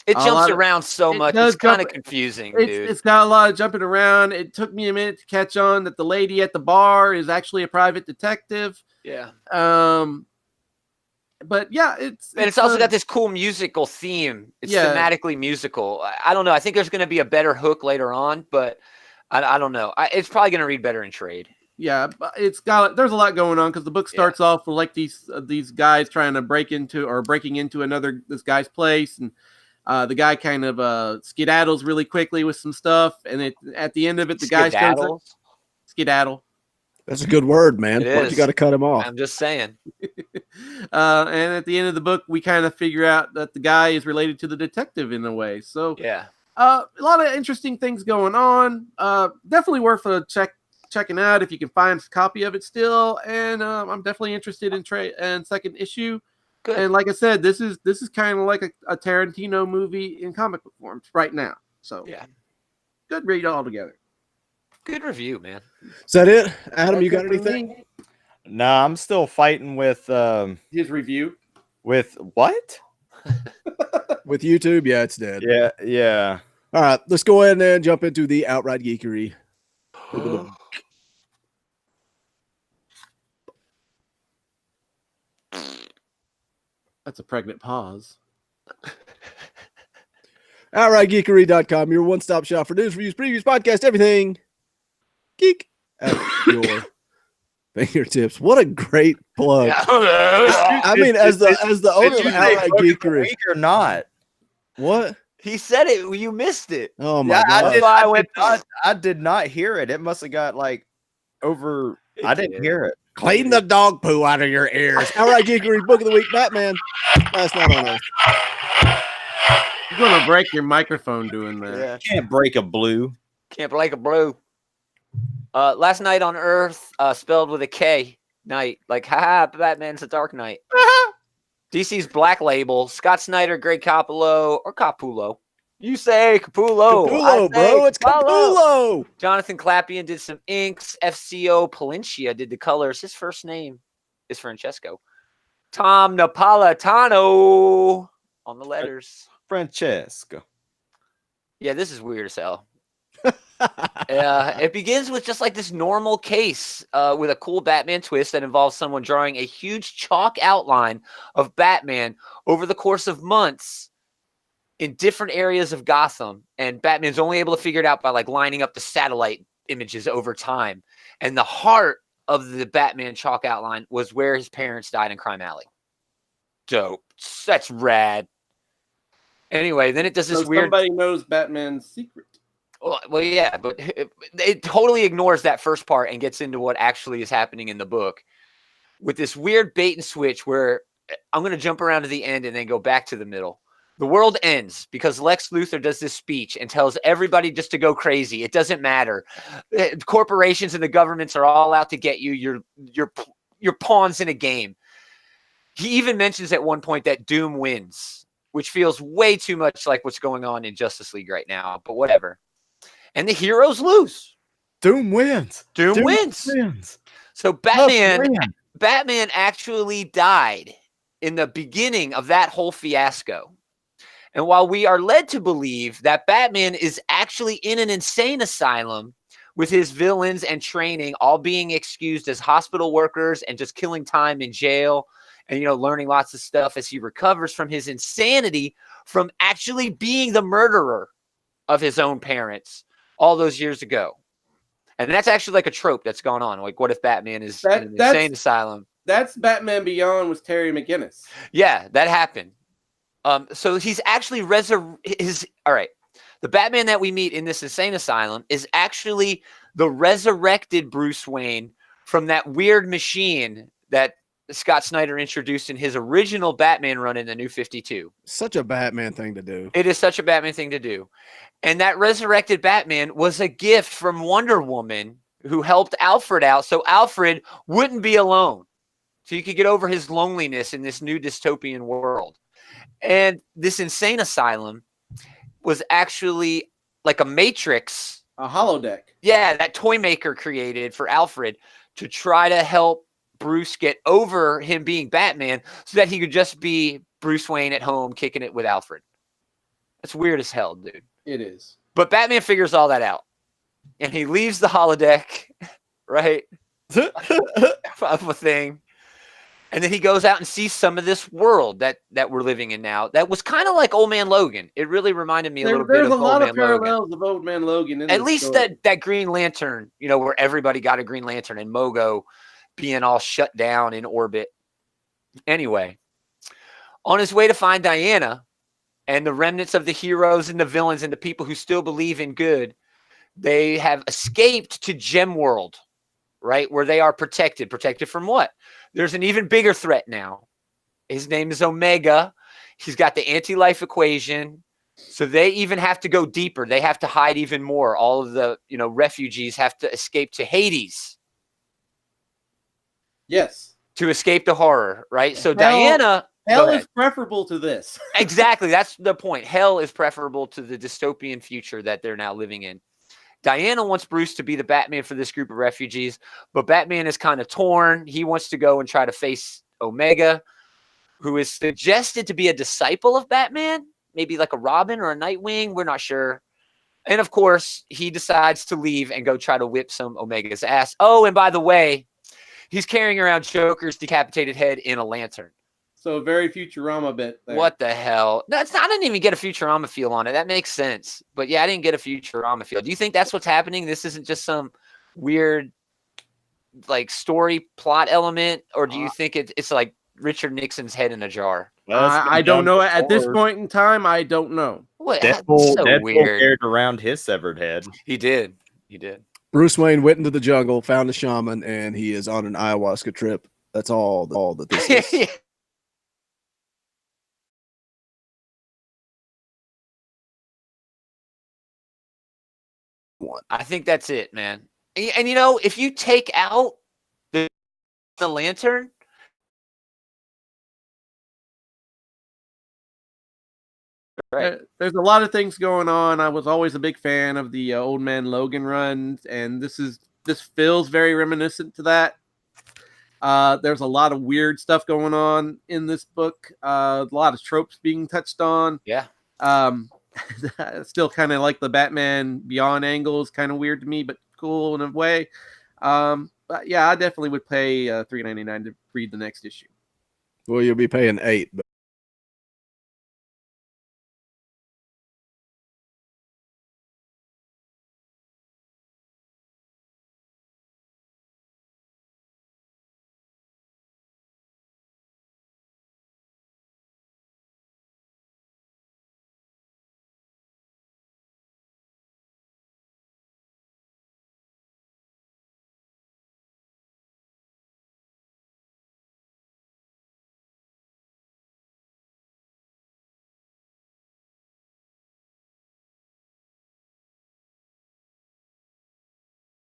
It jumps around so much. It's kind of confusing, dude. It's got a lot of jumping around. It took me a minute to catch on that the lady at the bar is actually a private detective. Yeah. But yeah, it's also got this cool musical theme. It's thematically musical. I don't know. I think there's going to be a better hook later on, but I don't know. It's probably going to read better in trade. Yeah, but there's a lot going on because the book starts off with like these guys trying to breaking into this guy's place, and the guy kind of skedaddles really quickly with some stuff, and at the end of it, the guy shows up. Skedaddle. That's a good word, man. Why'd you got to cut him off? I'm just saying. And at the end of the book, we kind of figure out that the guy is related to the detective in a way. So yeah, a lot of interesting things going on. Definitely worth checking out if you can find a copy of it still. And I'm definitely interested in second issue. Good. And like I said, this is kind of like a Tarantino movie in comic book form right now. So yeah, good read altogether. Good review, man. Is that it, Adam? You got anything? No, I'm still fighting with his review. With what? With YouTube? Yeah, it's dead. Yeah. All right, let's go ahead and jump into the outright geekery. That's a pregnant pause. OutRightGeekery.com, your one-stop shop for news, reviews, previews, podcast, everything geek at your fingertips. What a great plug! I mean, as the owner of Outright Geekery, or not? What he said it, you missed it. Oh my god! I did not hear it. It must have got like over. I didn't hear it. Clean the dog poo out of your ears. Outright Geekery book of the week, Batman. Last Night on Earth. You're gonna break your microphone doing that. Yeah. Can't break a blue. Can't break a blue. Last Night on Earth, spelled with a K. Night, like haha, Batman's a Dark Knight. DC's Black Label. Scott Snyder, Greg Capullo, or Capullo. You say Capullo. Capullo, bro. It's Capullo. Jonathan Clapian did some inks. FCO Palencia did the colors. His first name is Francesco. Tom Napolitano on the letters. Francesco. Yeah, this is weird as hell. It begins with just like this normal case with a cool Batman twist that involves someone drawing a huge chalk outline of Batman over the course of months in different areas of Gotham, and Batman's only able to figure it out by like lining up the satellite images over time. And the heart of the Batman chalk outline was where his parents died in Crime Alley. Dope. That's rad. Anyway, then it does this weird. Somebody knows Batman's secret. Well, yeah, but it totally ignores that first part and gets into what actually is happening in the book with this weird bait and switch where I'm going to jump around to the end and then go back to the middle. The world ends because Lex Luthor does this speech and tells everybody just to go crazy. It doesn't matter. Corporations and the governments are all out to get you. You're pawns in a game. He even mentions at one point that Doom wins, which feels way too much like what's going on in Justice League right now, but whatever. And the heroes lose. Doom wins. Doom wins. So Batman actually died in the beginning of that whole fiasco. And while we are led to believe that Batman is actually in an insane asylum with his villains and training all being excused as hospital workers and just killing time in jail and, learning lots of stuff as he recovers from his insanity from actually being the murderer of his own parents all those years ago. And that's actually like a trope that's gone on. Like, what if Batman is in an insane asylum? That's Batman Beyond with Terry McGinnis. Yeah, that happened. So he's actually all right. The Batman that we meet in this insane asylum is actually the resurrected Bruce Wayne from that weird machine that Scott Snyder introduced in his original Batman run in the New 52. Such a Batman thing to do. It is such a Batman thing to do. And that resurrected Batman was a gift from Wonder Woman who helped Alfred out so Alfred wouldn't be alone. So he could get over his loneliness in this new dystopian world. And this insane asylum was actually like a Matrix. A holodeck. Yeah, that toy maker created for Alfred to try to help Bruce get over him being Batman so that he could just be Bruce Wayne at home kicking it with Alfred. That's weird as hell, dude. It is. But Batman figures all that out. And he leaves the holodeck, right? of a thing. And then he goes out and sees some of this world that we're living in now. That was kind of like Old Man Logan. It really reminded me a little bit of Old Man Logan. There's a lot of parallels of Old Man Logan. At least that Green Lantern, where everybody got a Green Lantern and Mogo being all shut down in orbit. Anyway, on his way to find Diana and the remnants of the heroes and the villains and the people who still believe in good, they have escaped to Gem World, right? Where they are protected. Protected from what? There's an even bigger threat now. His name is Omega. He's got the anti-life equation. So they even have to go deeper. They have to hide even more. All of the, refugees have to escape to Hades. Yes. To escape the horror, right? So Diana... Hell is preferable to this. Exactly. That's the point. Hell is preferable to the dystopian future that they're now living in. Diana wants Bruce to be the Batman for this group of refugees, but Batman is kind of torn. He wants to go and try to face Omega, who is suggested to be a disciple of Batman, maybe like a Robin or a Nightwing. We're not sure. And of course, he decides to leave and go try to whip some Omega's ass. Oh, and by the way, he's carrying around Joker's decapitated head in a lantern. So a very Futurama bit there. What the hell? No, I didn't even get a Futurama feel on it. That makes sense. But yeah, I didn't get a Futurama feel. Do you think that's what's happening? This isn't just some weird like story plot element? Or do you think it's like Richard Nixon's head in a jar? Well, I don't know. At this point in time, I don't know. What? Deadpool carried around his severed head. He did. Bruce Wayne went into the jungle, found a shaman, and he is on an ayahuasca trip. That's all that this is. I think that's it, man. And if you take out the lantern, right? There's a lot of things going on. I was always a big fan of the Old Man Logan run, and this feels very reminiscent to that. There's a lot of weird stuff going on in this book. A lot of tropes being touched on. Yeah. Still kind of like the Batman Beyond angle is kind of weird to me, but cool in a way. But yeah, I definitely would pay $3.99 to read the next issue. Well, you'll be paying $8,